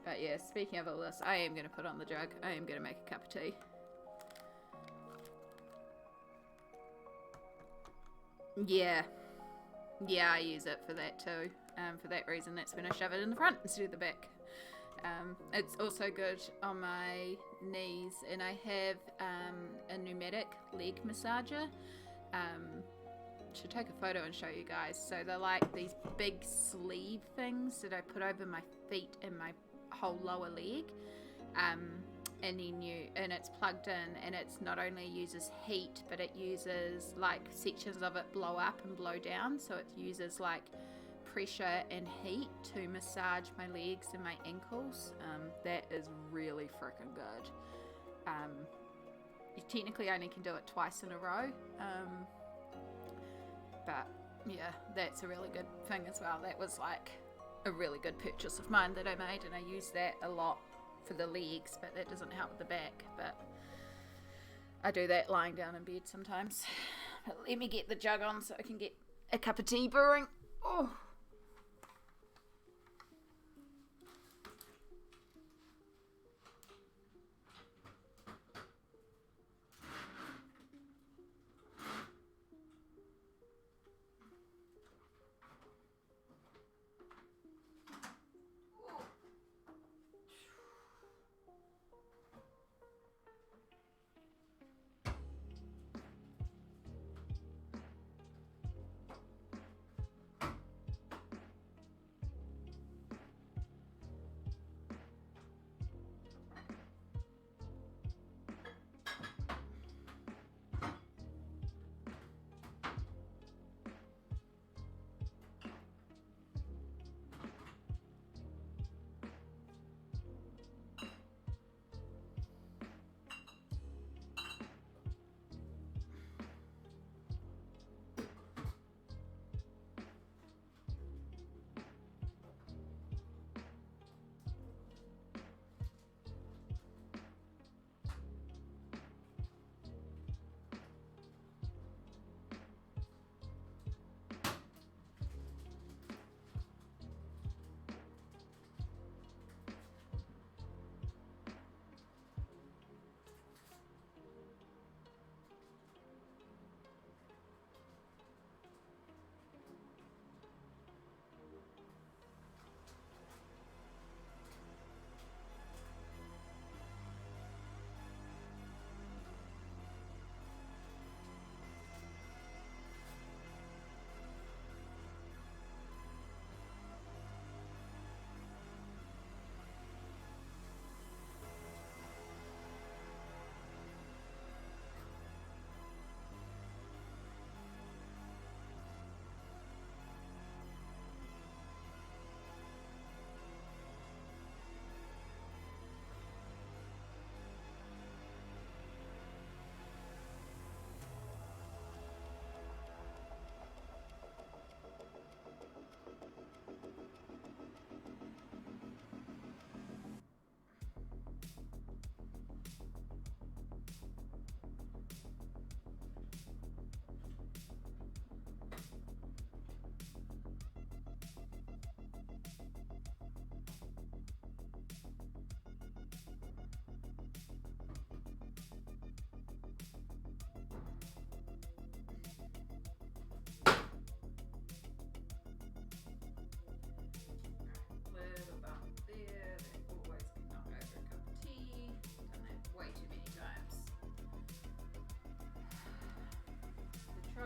But yeah, speaking of all this, I am going to put on the jug. I am going to make a cup of tea. Yeah, I use it for that too. For that reason, that's when I shove it in the front instead of the back. It's also good on my knees, and I have a pneumatic leg massager. Should take a photo and show you guys. So they're like these big sleeve things that I put over my feet and my whole lower leg, and it's plugged in, and it's not only uses heat, but it uses like sections of it blow up and blow down, so it uses like pressure and heat to massage my legs and my ankles. That is really freaking good. You technically only can do it twice in a row, but yeah, that's a really good thing as well. That was like a really good purchase of mine that I made, and I use that a lot for the legs, but that doesn't help with the back. But I do that lying down in bed sometimes. But let me get the jug on so I can get a cup of tea brewing. Oh.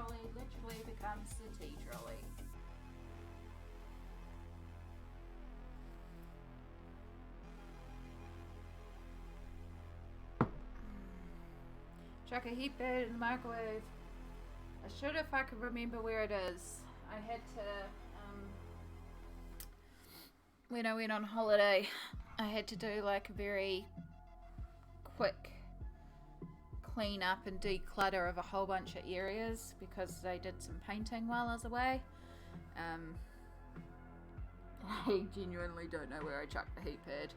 trolley literally becomes the tea trolley. Chuck a heat bed in the microwave. I should if I could remember where it is. I had to, when I went on holiday, I had to do like a very quick clean up and declutter of a whole bunch of areas because they did some painting while I was away. I genuinely don't know where I chucked the heat pad.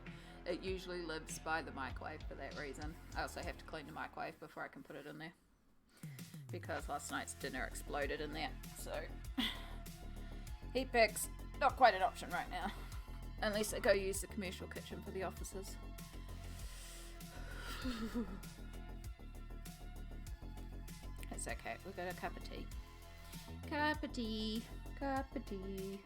It usually lives by the microwave for that reason. I also have to clean the microwave before I can put it in there because last night's dinner exploded in there. So heat packs not quite an option right now unless I go use the commercial kitchen for the offices. It's okay, we've got a cup of tea. Cup of tea, cup of tea.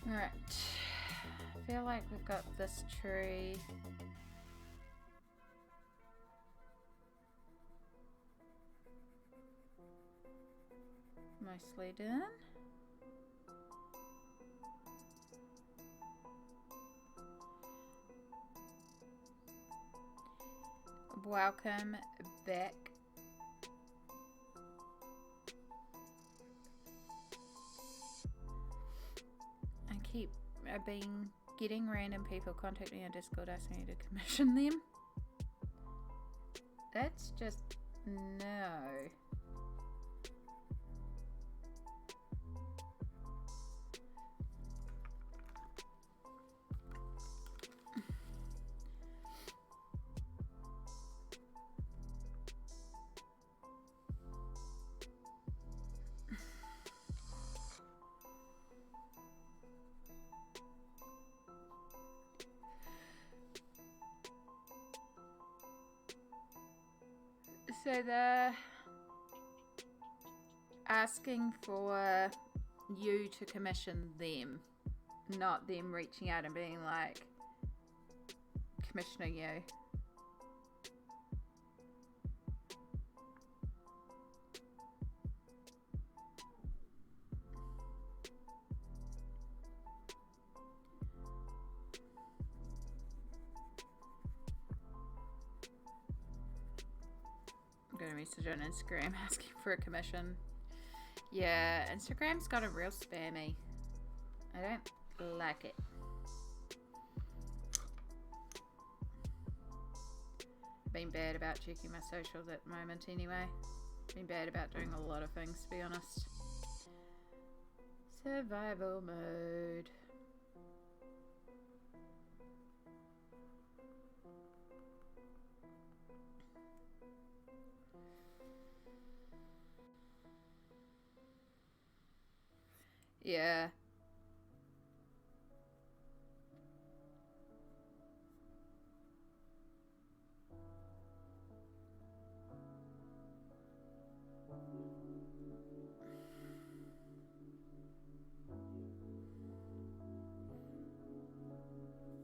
Alright, I feel like we've got this tree. Mostly done. Welcome back. I've been getting random people contact me on Discord asking me to commission them. That's just no. So they're asking for you to commission them, not them reaching out and being like, commissioning you. Gonna message on Instagram asking for a commission. Yeah, Instagram's got a real spammy. I don't like it. Been bad about checking my socials at the moment anyway. Been bad about doing a lot of things, to be honest. Survival mode. Yeah.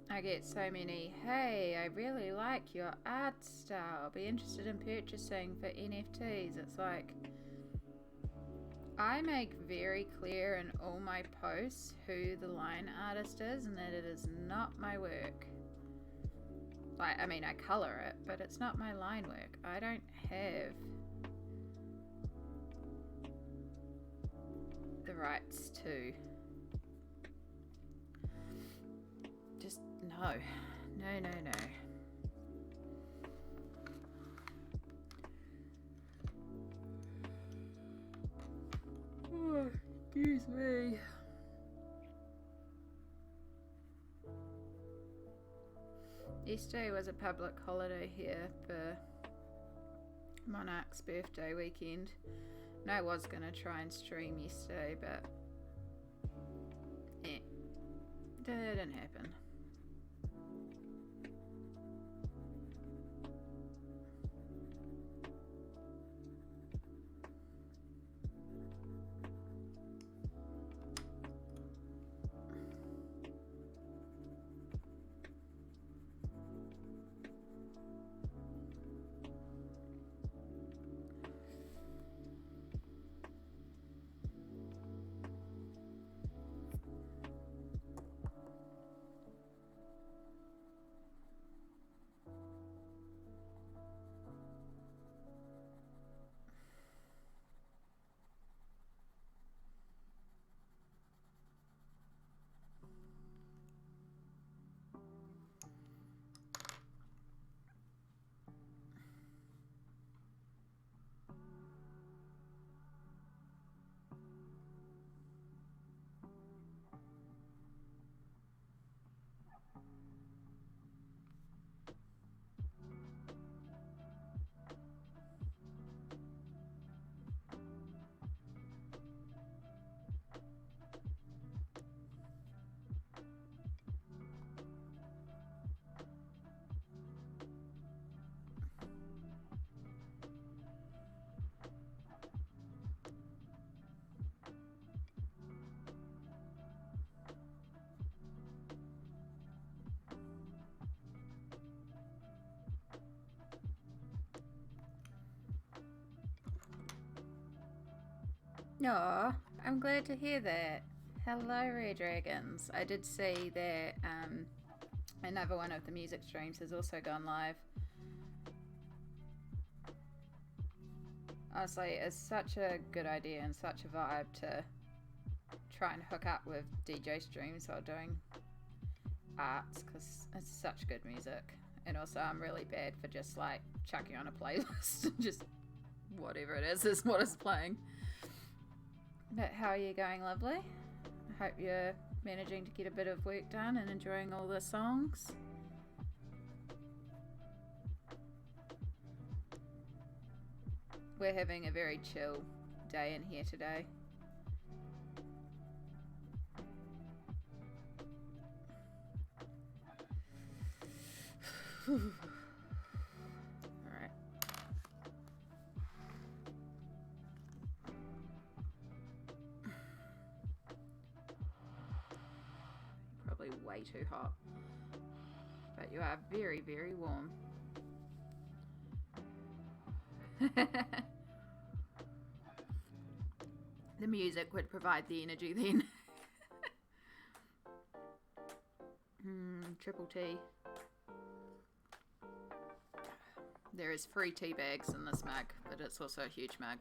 I get so many, hey, I really like your art style. Be interested in purchasing for NFTs. It's like, I make very clear in all my posts who the line artist is and that it is not my work. Like, I mean, I color it, but it's not my line work. I don't have the rights to. Just no. No, no, no. Oh, excuse me. Yesterday was a public holiday here for Monarch's birthday weekend. And I was going to try and stream yesterday, but it didn't happen. No, I'm glad to hear that. Hello, Rare Dragons. I did see that another one of the music streams has also gone live. Honestly, it's such a good idea and such a vibe to try and hook up with DJ streams while doing arts, because it's such good music. And also, I'm really bad for just like chucking on a playlist and just whatever it is what it's playing. But how are you going, lovely? I hope you're managing to get a bit of work done and enjoying all the songs. We're having a very chill day in here today. Alright. Probably way too hot. But you are very, very warm. The music would provide the energy then. Triple tea. There is free tea bags in this mug, but it's also a huge mug.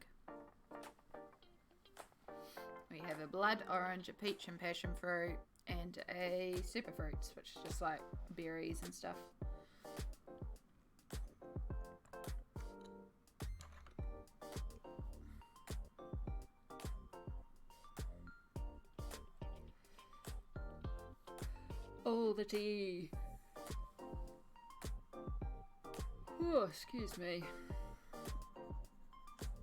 We have a blood orange, a peach and passion fruit, and a super fruits, which is just like berries and stuff. Oh, the tea. Oh, excuse me.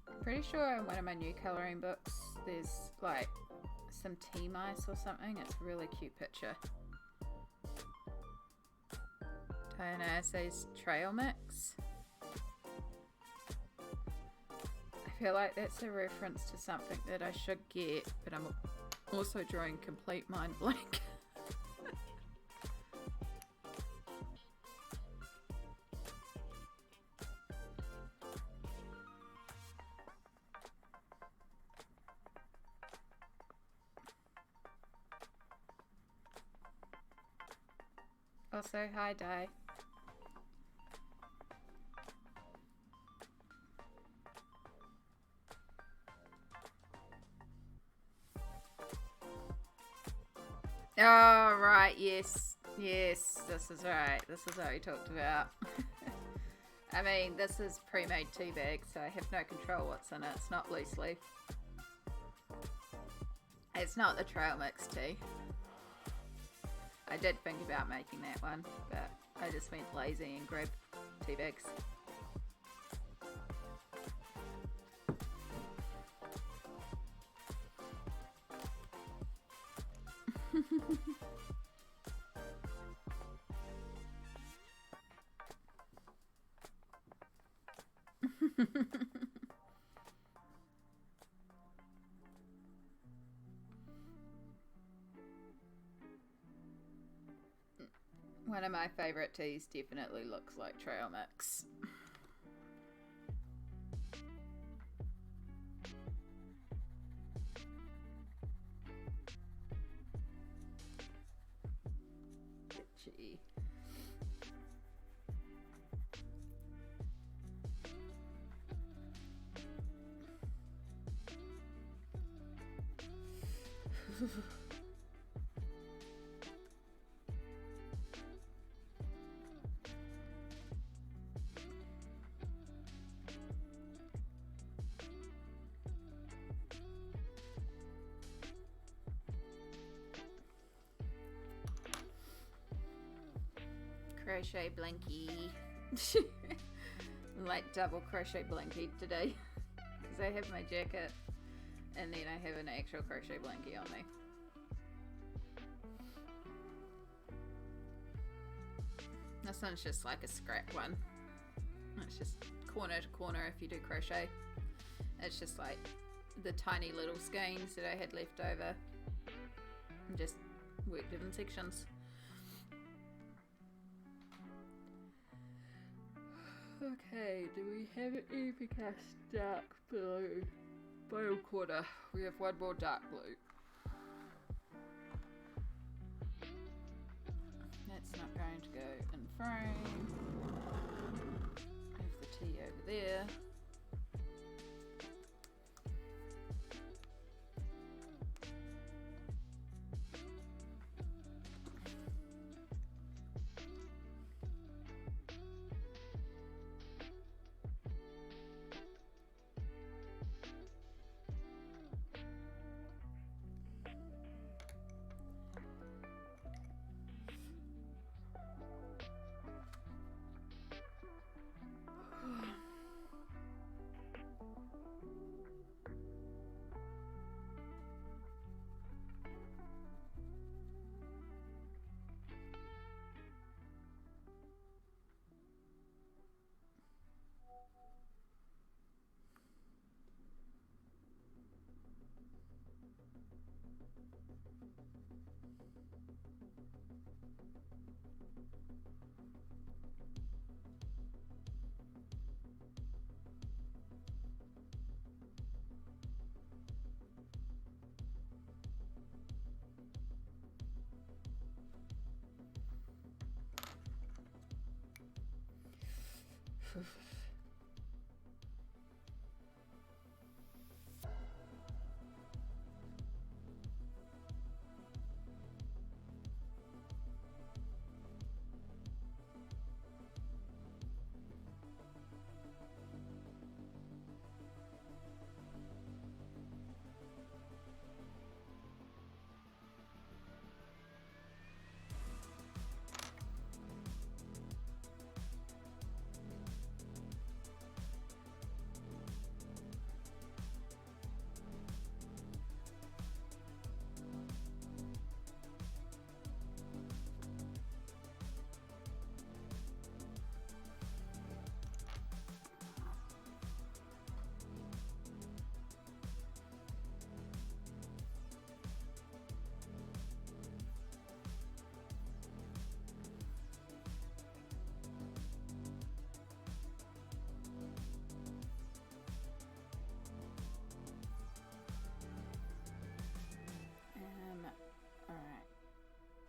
I'm pretty sure in one of my new colouring books there's like some tea mice or something. It's a really cute picture. Diana says trail mix. I feel like that's a reference to something that I should get, but I'm also drawing complete mind blank. Also, hi, Di. Oh, right, yes. Yes, this is right. This is what we talked about. I mean, this is pre-made tea bag, so I have no control what's in it. It's not loose leaf. It's not the trail mix tea. I did think about making that one, but I just went lazy and grabbed tea bags. One of my favourite teas definitely looks like trail mix. Itchy. Crochet blankie. Like double crochet blankie today. Because I have my jacket and then I have an actual crochet blankie on me. This one's just like a scrap one. It's just corner to corner if you do crochet. It's just like the tiny little skeins that I had left over and just worked it in sections. Okay, do we have anything else dark blue Final quarter. We have one more dark blue. That's not going to go in frame. Move the tea over there.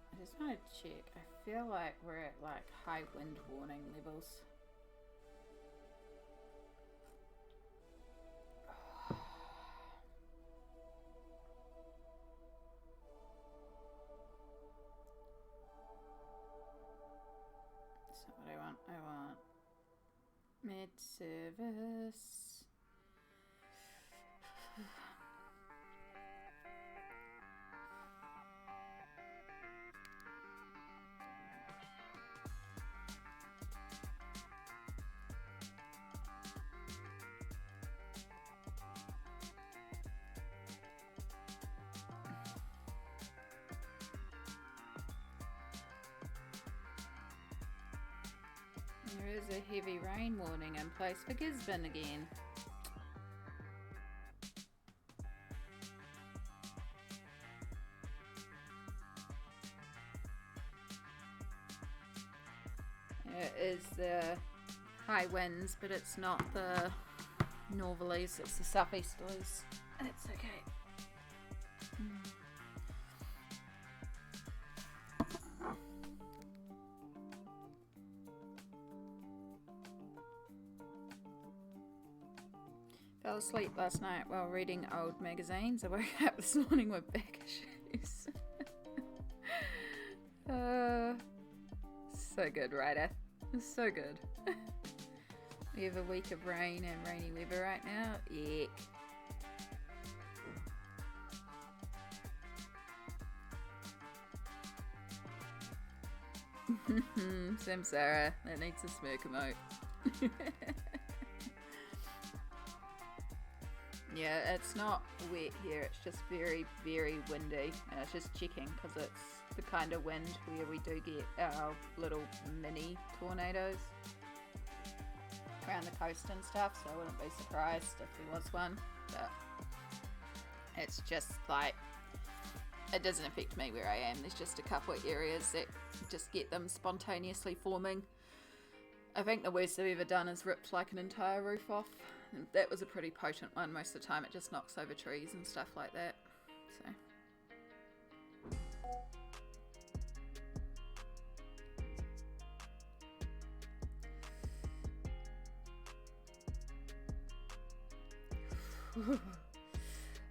I just want to check. I feel like we're at like high wind warning levels. That's not what I want. I want mid-service. There is a heavy rain warning in place for Gisborne again. It is the high winds, but it's not the northerlies, it's the southeasterlies. That's okay. Fell asleep last night while reading old magazines. I woke up this morning with back issues. So good, writer. So good. We have a week of rain and rainy weather right now. Yuck. Samsara, that needs a smirk emote. Yeah, it's not wet here, it's just very, very windy, and it's just checking because it's the kind of wind where we do get our little mini tornadoes around the coast and stuff, so I wouldn't be surprised if there was one, but it's just like, it doesn't affect me where I am. There's just a couple of areas that just get them spontaneously forming. I think the worst I've ever done is ripped like an entire roof off. that was a pretty potent one. Most of the time it just knocks over trees and stuff like that. So.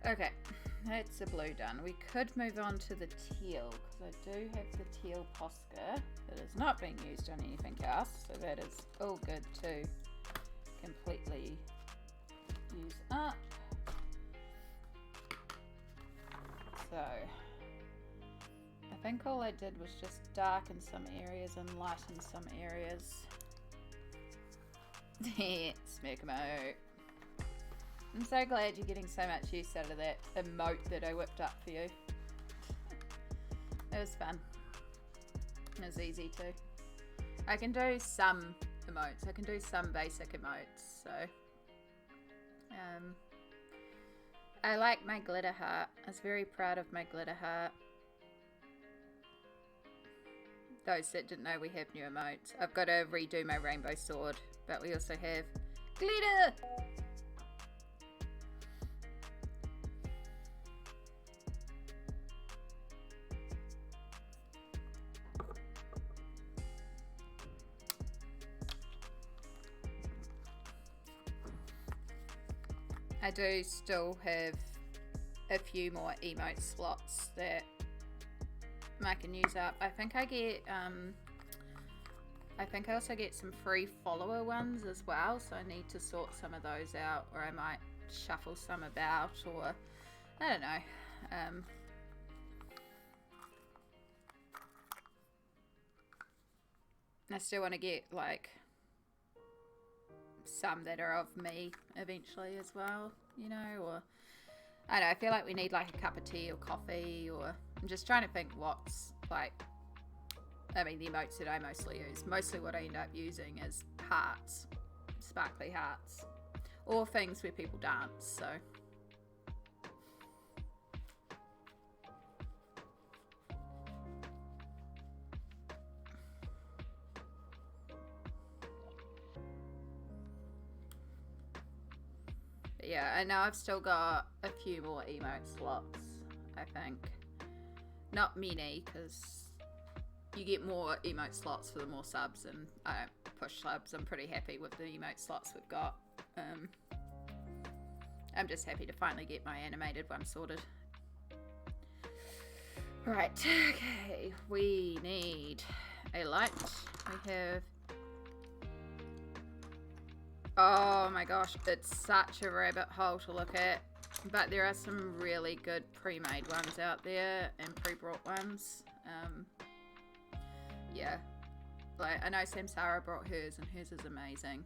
Okay, that's the blue done. We could move on to the teal, because I do have the teal Posca that is not being used on anything else, so that is all good to completely use up. So I think all I did was just darken some areas and lighten some areas. Smack 'em out. I'm so glad you're getting so much use out of that emote that I whipped up for you. It was fun. It was easy too. I can do some emotes. I can do some basic emotes. So, I like my glitter heart. I was very proud of my glitter heart. Those that didn't know, we have new emotes. I've got to redo my rainbow sword, but we also have glitter. I do still have a few more emote slots that I can use up. I think I get, I think I also get some free follower ones as well, so I need to sort some of those out, or I might shuffle some about, or I don't know. I still want to get like some that are of me eventually as well, you know, or I don't know, I feel like we need like a cup of tea or coffee, or I'm just trying to think what's like, I mean the emotes that I mostly use, mostly what I end up using is hearts, sparkly hearts, or things where people dance, so. Yeah, I know I've still got a few more emote slots, I think. Not many, because you get more emote slots for the more subs, and I don't push subs. I'm pretty happy with the emote slots we've got. I'm just happy to finally get my animated one sorted. Right, okay, we need a light. We have... Oh my gosh, it's such a rabbit hole to look at, but there are some really good pre-made ones out there and pre-brought ones. Yeah, like I know Samsara brought hers and hers is amazing.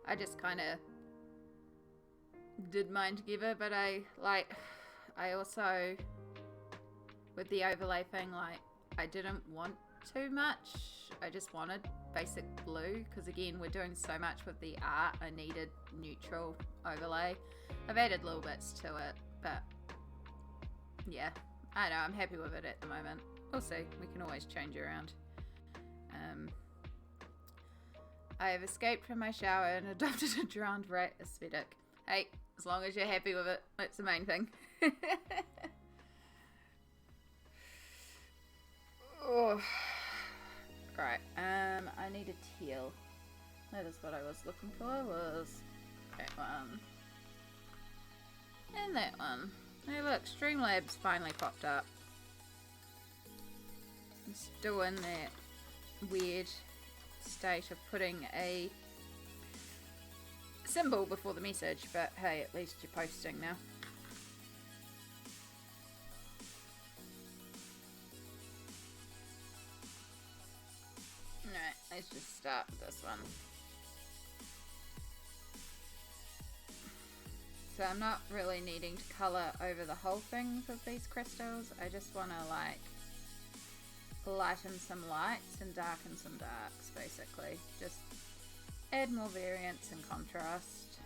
I just kind of did mine together, but I also, with the overlay thing, like I didn't want too much. I just wanted basic blue, because again we're doing so much with the art. I needed neutral overlay. I've added little bits to it, but yeah, I don't know, I'm happy with it at the moment. We'll see, we can always change it around. I have escaped from my shower and adopted a drowned rat aesthetic. Hey, as long as you're happy with it, that's the main thing. Oh. Right, I need a teal. That is what I was looking for, was that one. And that one. Hey look, Streamlabs finally popped up. I'm still in that weird state of putting a symbol before the message, but hey, at least you're posting now. Alright, let's just start with this one. So I'm not really needing to colour over the whole thing with these crystals. I just want to like lighten some lights and darken some darks, basically. Just add more variance and contrast.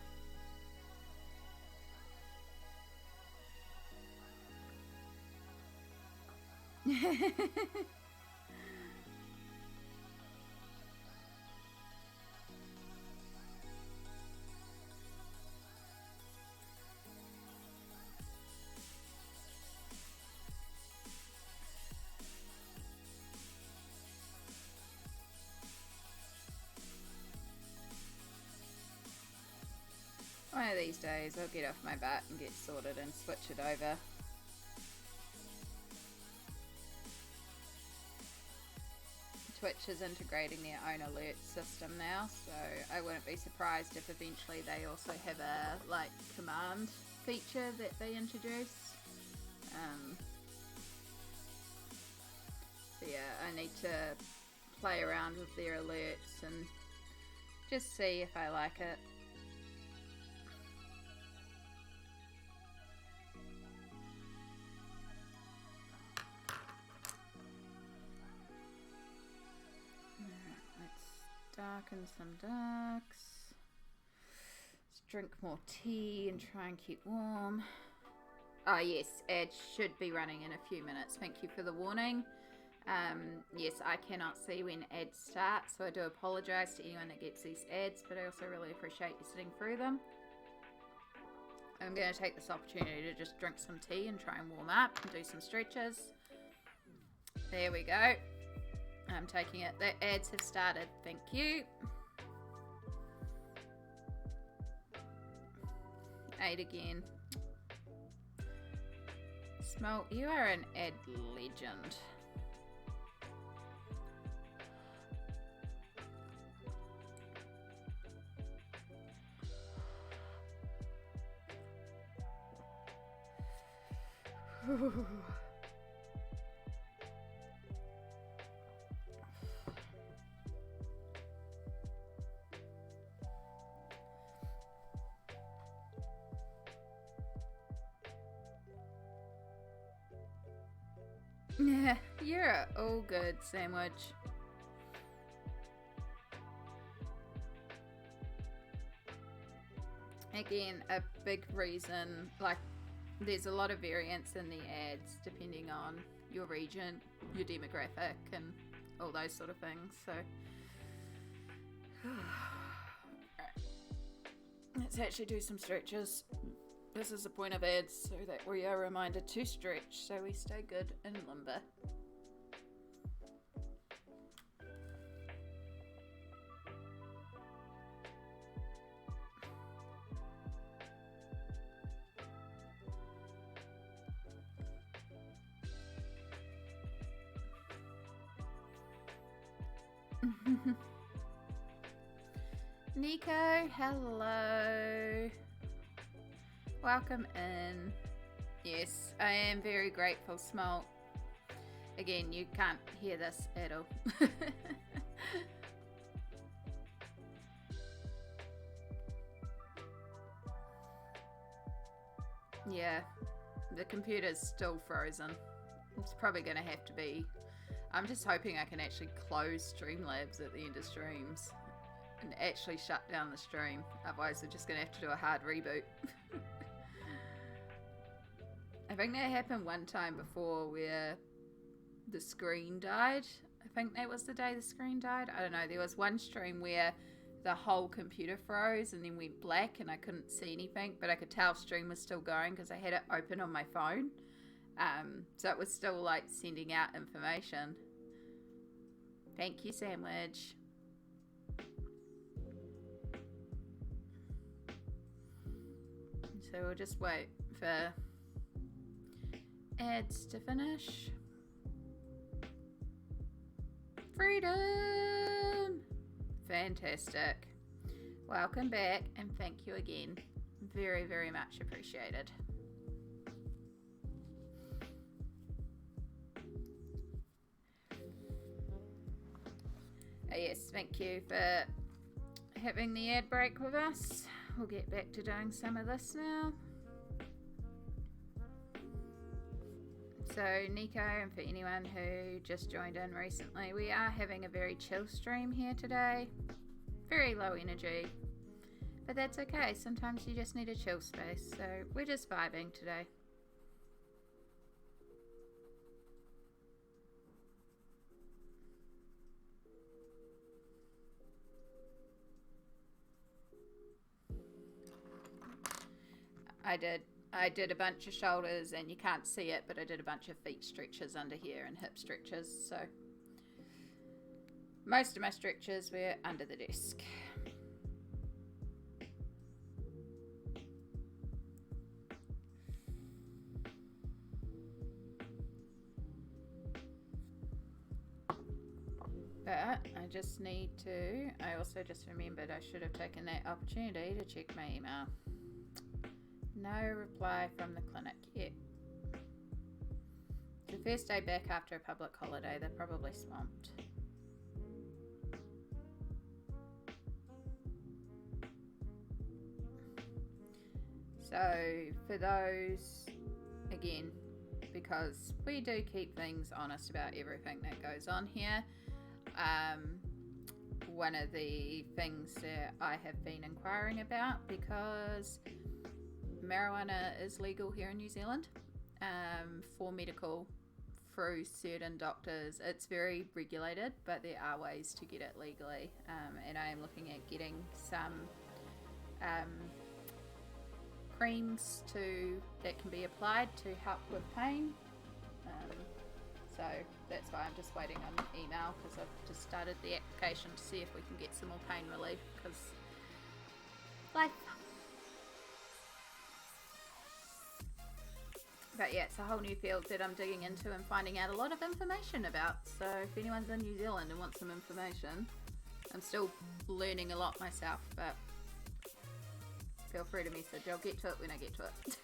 these days I'll get off my butt and get sorted and switch it over. Twitch is integrating their own alert system now, so I wouldn't be surprised if eventually they also have a like command feature that they introduce. So yeah, I need to play around with their alerts and just see if I like it. Darken some ducks. Let's drink more tea and try and keep warm. Oh yes, ads should be running in a few minutes. Thank you for the warning. Yes, I cannot see when ads start, so I do apologise to anyone that gets these ads, but I also really appreciate you sitting through them. I'm going to take this opportunity to just drink some tea and try and warm up and do some stretches. There we go. I'm taking it. The ads have started. Thank you. 8 again. Smelt, you are an ad legend. Yeah, you're all good, Sandwich. Again, a big reason, like, there's a lot of variance in the ads depending on your region, your demographic, and all those sort of things, so. Let's actually do some stretches. This is the point of ads, so that we are reminded to stretch so we stay good and limber. Nico, hello. Welcome in. Yes, I am very grateful, Smalt. Again, you can't hear this at all. Yeah, the computer's still frozen. It's probably going to have to be. I'm just hoping I can actually close Streamlabs at the end of streams and actually shut down the stream. Otherwise, we're just going to have to do a hard reboot. I think that happened one time before where the screen died. I think that was the day the screen died. I don't know. There was one stream where the whole computer froze and then went black and I couldn't see anything, but I could tell stream was still going because I had it open on my phone. So it was still like sending out information. Thank you, Sandwich. So we'll just wait for ads to finish. Freedom! Fantastic. Welcome back and thank you again. Very, very much appreciated. Yes, thank you for having the ad break with us. We'll get back to doing some of this now. So Nico, and for anyone who just joined in recently, we are having a very chill stream here today. Very low energy, but that's okay. Sometimes you just need a chill space, so we're just vibing today. I did a bunch of shoulders, and you can't see it, but I did a bunch of feet stretches under here and hip stretches. So most of my stretches were under the desk. But I just need to, I also just remembered I should have taken that opportunity to check my email. No reply from the clinic yet. It's the first day back after a public holiday. They're probably swamped. So for those, again, because we do keep things honest about everything that goes on here, one of the things that I have been inquiring about, because marijuana is legal here in New Zealand for medical through certain doctors. It's very regulated, but there are ways to get it legally, and I am looking at getting some creams that can be applied to help with pain. So that's why I'm just waiting on the email, because I've just started the application to see if we can get some more pain relief, because life. But yeah, it's a whole new field that I'm digging into and finding out a lot of information about. So if anyone's in New Zealand and wants some information, I'm still learning a lot myself, but feel free to message. I'll get to it when I get to it.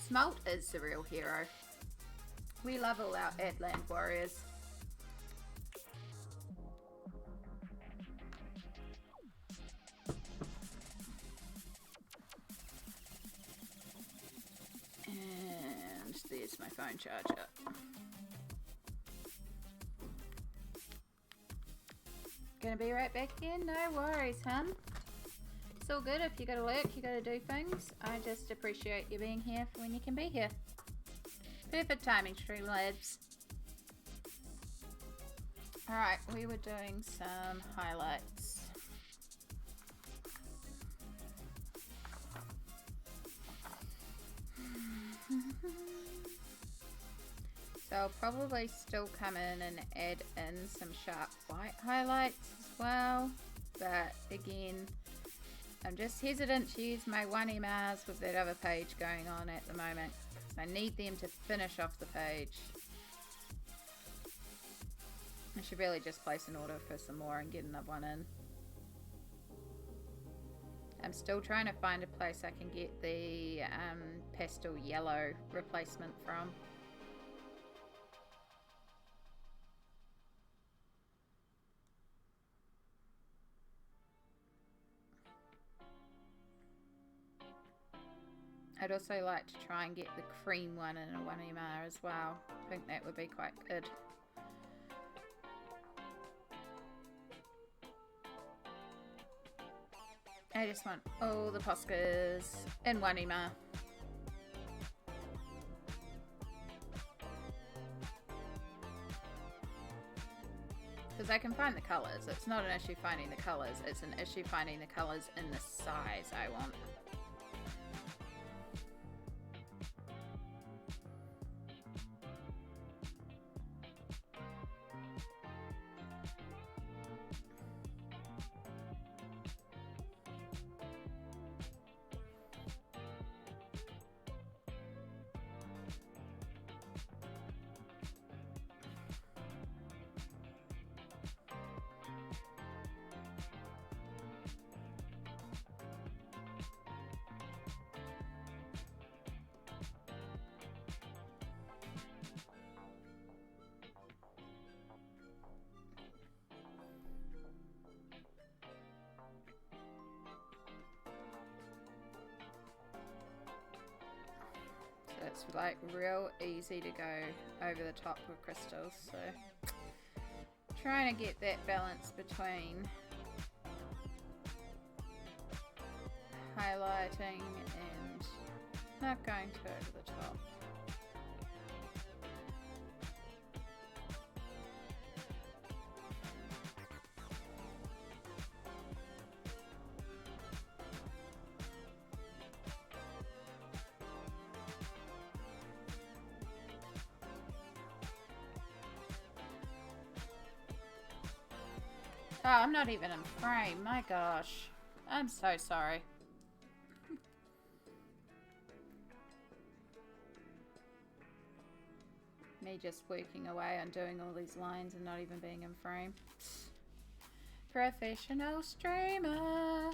Smalt is the real hero. We love all our Adland warriors. And there's my phone charger. Gonna be right back again, no worries, hun. It's all good. If you gotta work, you gotta do things. I just appreciate you being here for when you can be here. Perfect timing, Streamlabs. Alright, we were doing some highlights. So I'll probably still come in and add in some sharp white highlights as well. But again, I'm just hesitant to use my 1MRs with that other page going on at the moment, because I need them to finish off the page. I should really just place an order for some more and get another one in. I'm still trying to find a place I can get the pastel yellow replacement from. I'd also like to try and get the cream one in a 1MR as well. I think that would be quite good. I just want all the Poscas in 1MR. Because I can find the colours. It's not an issue finding the colours. It's an issue finding the colours in the size I want. It's like real easy to go over the top with crystals, so trying to get that balance between highlighting and not going too over the top. Oh, I'm not even in frame. My gosh. I'm so sorry. Me just working away on doing all these lines and not even being in frame. Professional streamer.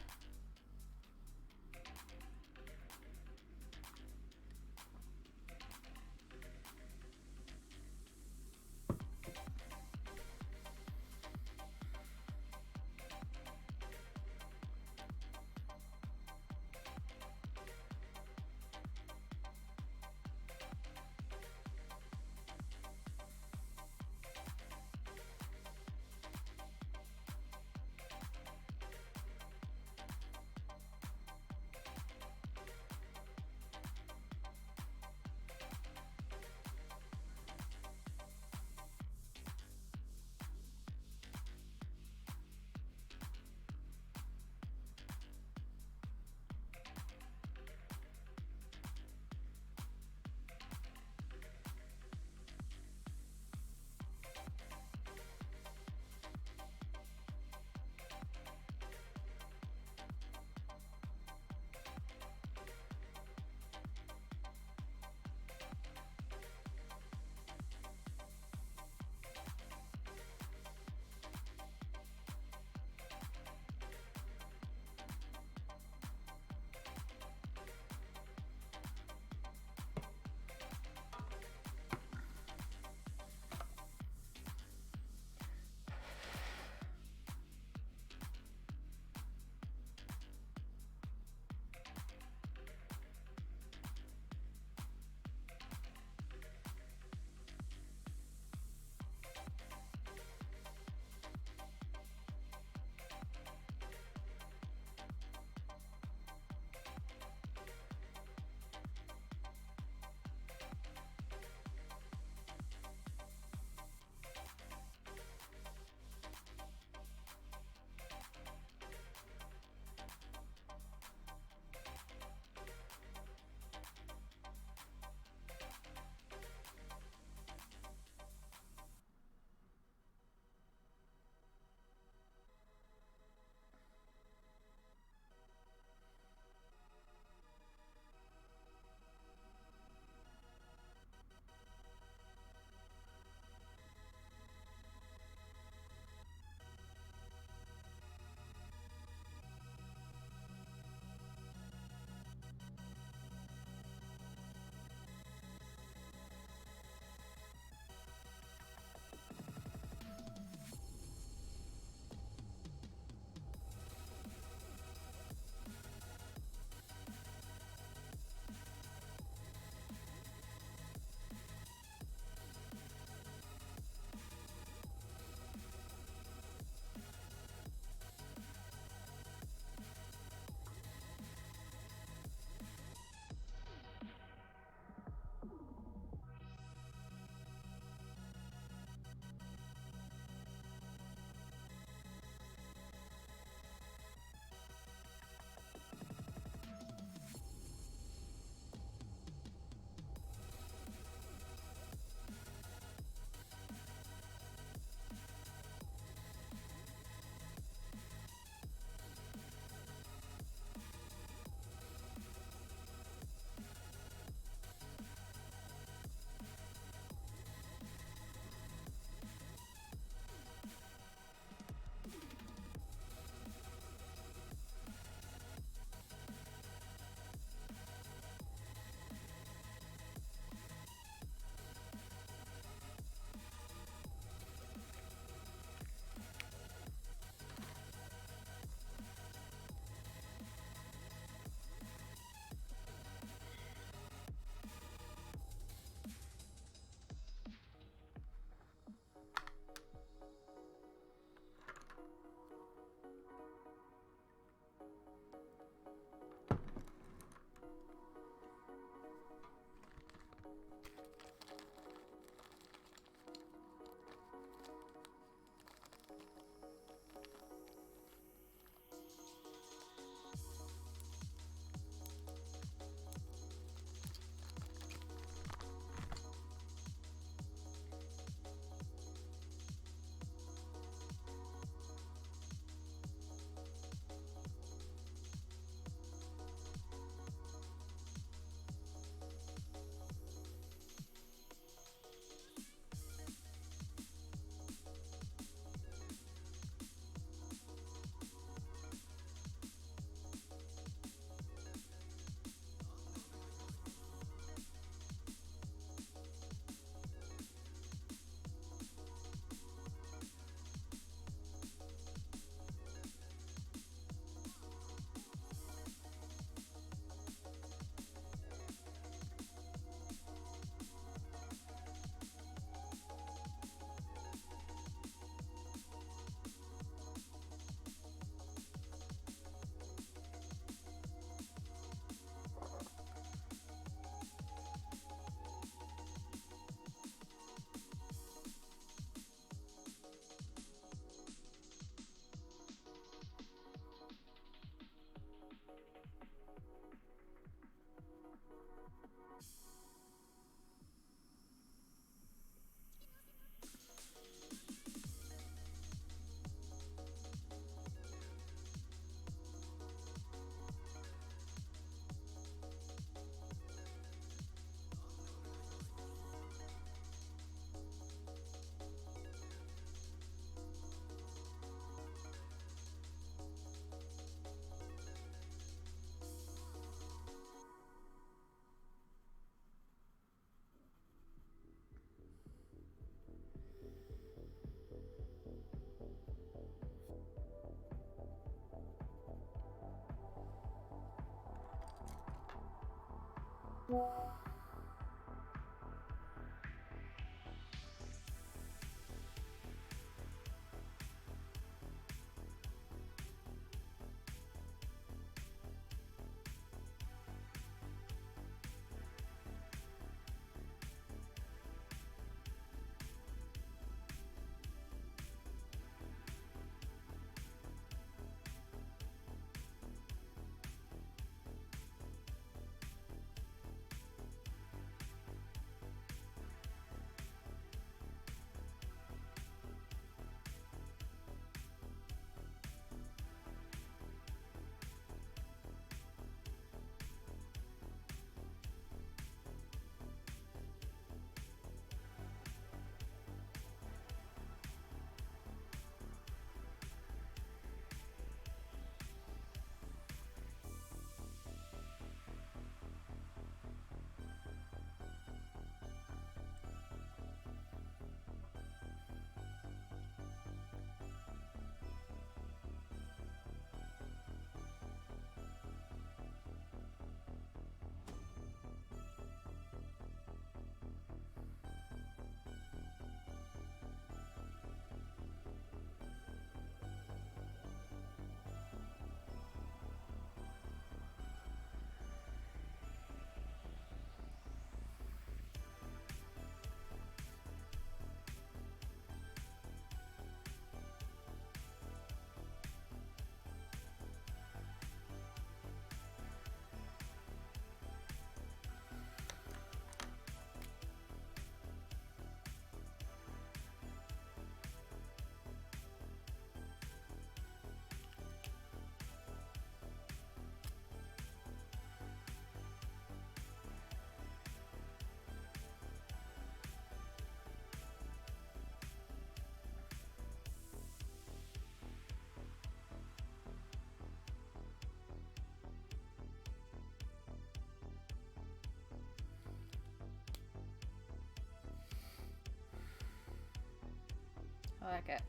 I like it.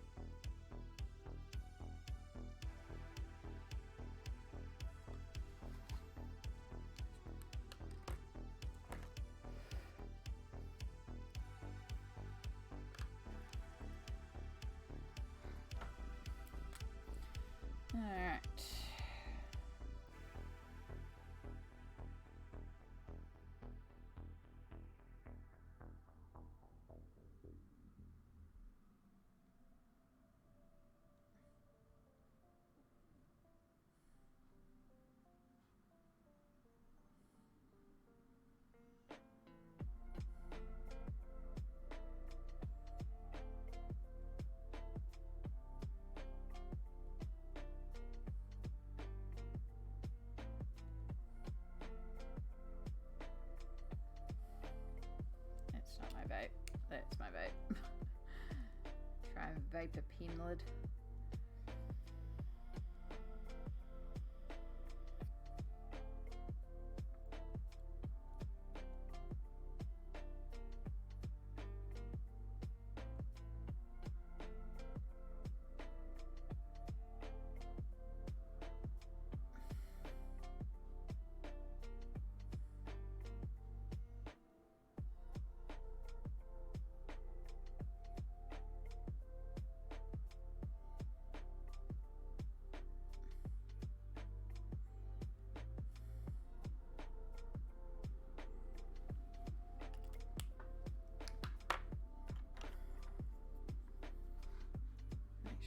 All right. That's not my vape. That's my vape. Try and vape a pen lid.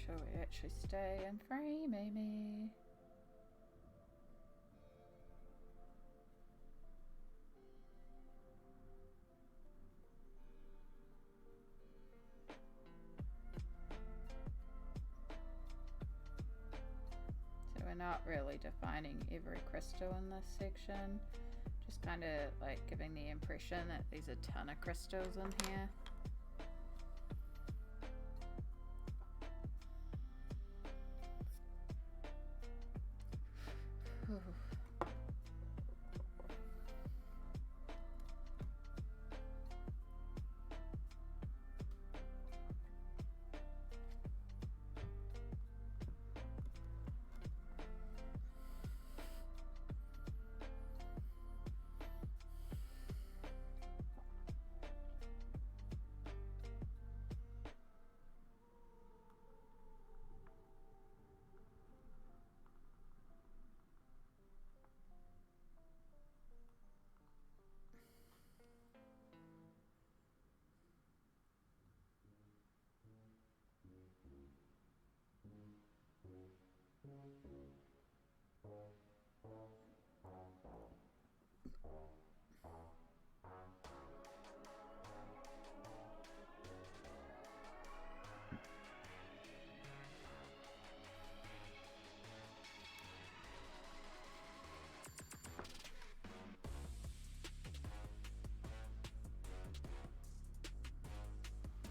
Sure we actually stay in frame, Amy. So we're not really defining every crystal in this section, just kind of like giving the impression that there's a ton of crystals in here.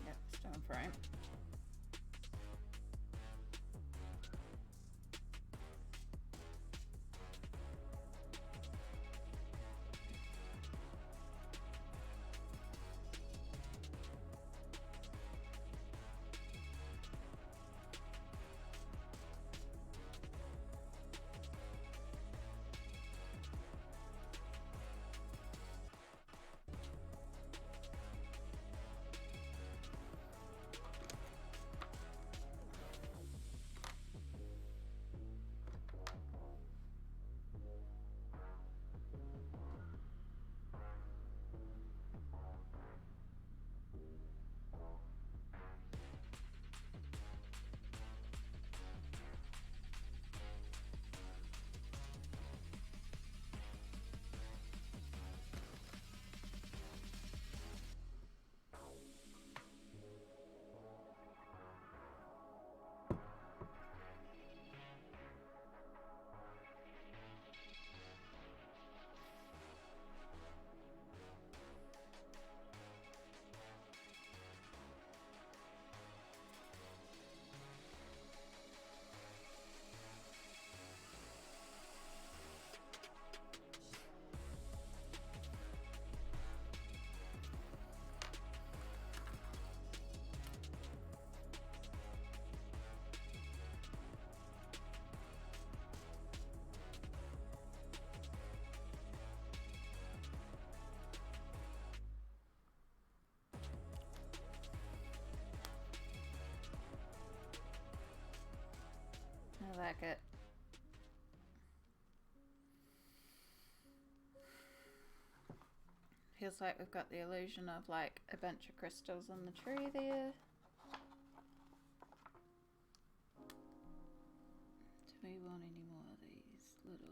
Yep, stone frame. I like it. Feels like we've got the illusion of like a bunch of crystals on the tree there. Do we want any more of these little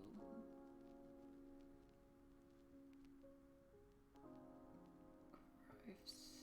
growths?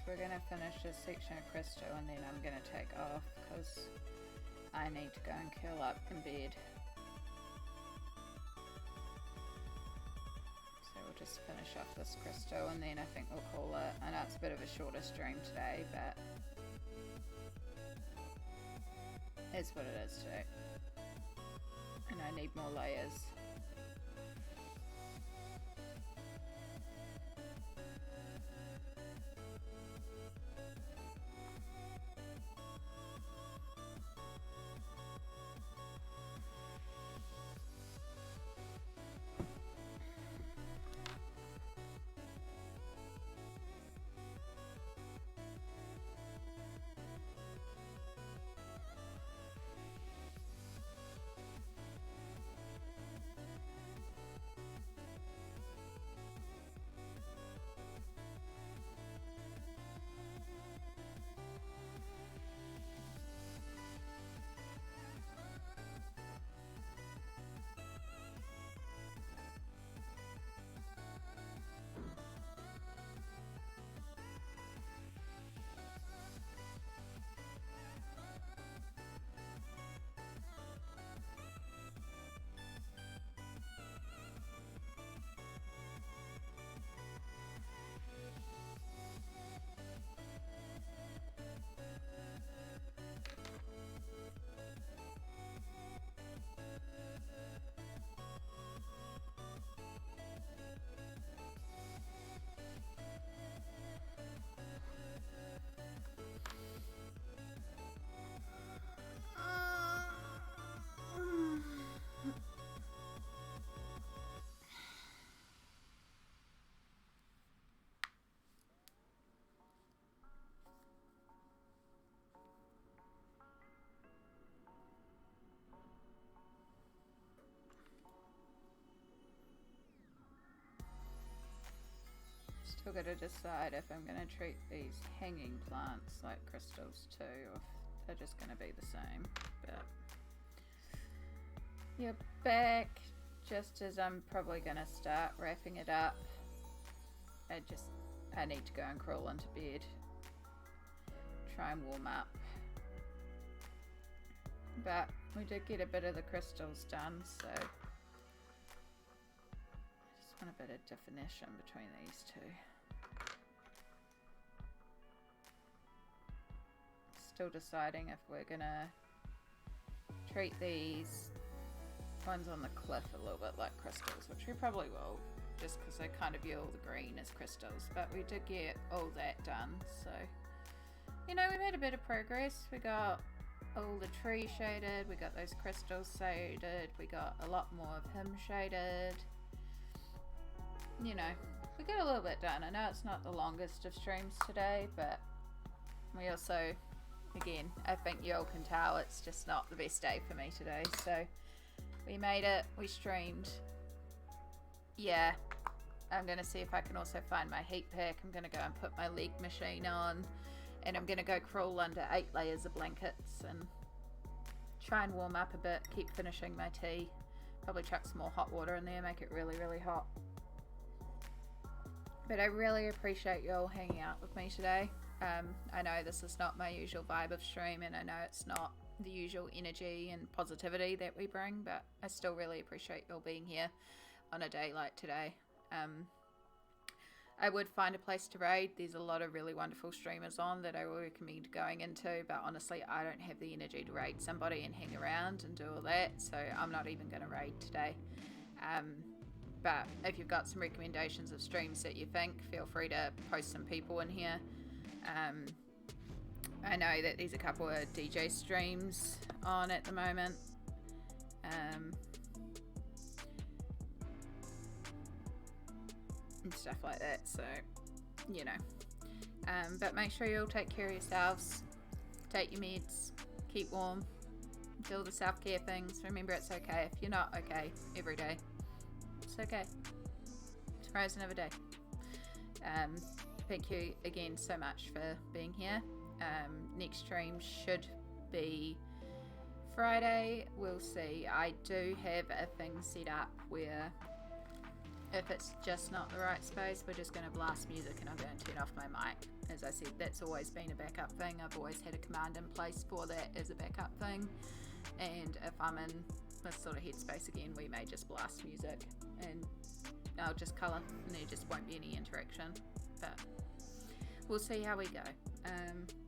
we're going to finish this section of crystal and then I'm going to take off because I need to go and curl up in bed. So we'll just finish off this crystal and then I think we'll call it. I know it's a bit of a shorter stream today, but it's what it is today. And I need more layers. Still got to decide if I'm going to treat these hanging plants like crystals too, or if they're just going to be the same. But you're back just as I'm probably going to start wrapping it up. I need to go and crawl into bed, try and warm up. But we did get a bit of the crystals done, so I just want a bit of definition between these two. Still deciding if we're gonna treat these ones on the cliff a little bit like crystals, which we probably will, just because I kind of view all the green as crystals. But we did get all that done, so you know, we made a bit of progress. We got all the tree shaded, we got those crystals shaded, we got a lot more of him shaded. You know, we got a little bit done. I know it's not the longest of streams today, but we also, again, I think you all can tell it's just not the best day for me today. So we made it, we streamed. Yeah, I'm going to see if I can also find my heat pack. I'm going to go and put my leg machine on, and I'm going to go crawl under 8 layers of blankets and try and warm up a bit, keep finishing my tea. Probably chuck some more hot water in there, make it really, really hot. But I really appreciate you all hanging out with me today. I know this is not my usual vibe of stream, and I know it's not the usual energy and positivity that we bring, but I still really appreciate you all being here on a day like today. I would find a place to raid. There's a lot of really wonderful streamers on that I would recommend going into, but honestly, I don't have the energy to raid somebody and hang around and do all that, so I'm not even going to raid today. But if you've got some recommendations of streams that you think, feel free to post some people in here. I know that there's a couple of DJ streams on at the moment. And stuff like that, so you know. But make sure you all take care of yourselves, take your meds, keep warm, do all the self-care things. Remember, it's okay if you're not okay every day. It's okay. Tomorrow's another day. Thank you again so much for being here. Next stream should be Friday. We'll see. I do have a thing set up where if it's just not the right space, we're just going to blast music and I'm going to turn off my mic. As I said, that's always been a backup thing. I've always had a command in place for that as a backup thing. And if I'm in this sort of headspace again, we may just blast music and I'll just colour and there just won't be any interaction. But we'll see how we go.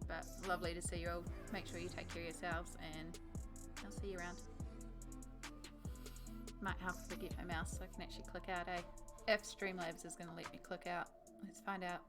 But lovely to see you all. Make sure you take care of yourselves and I'll see you around. Might help if I get my mouse so I can actually click out, eh? If Streamlabs is going to let me click out. Let's find out.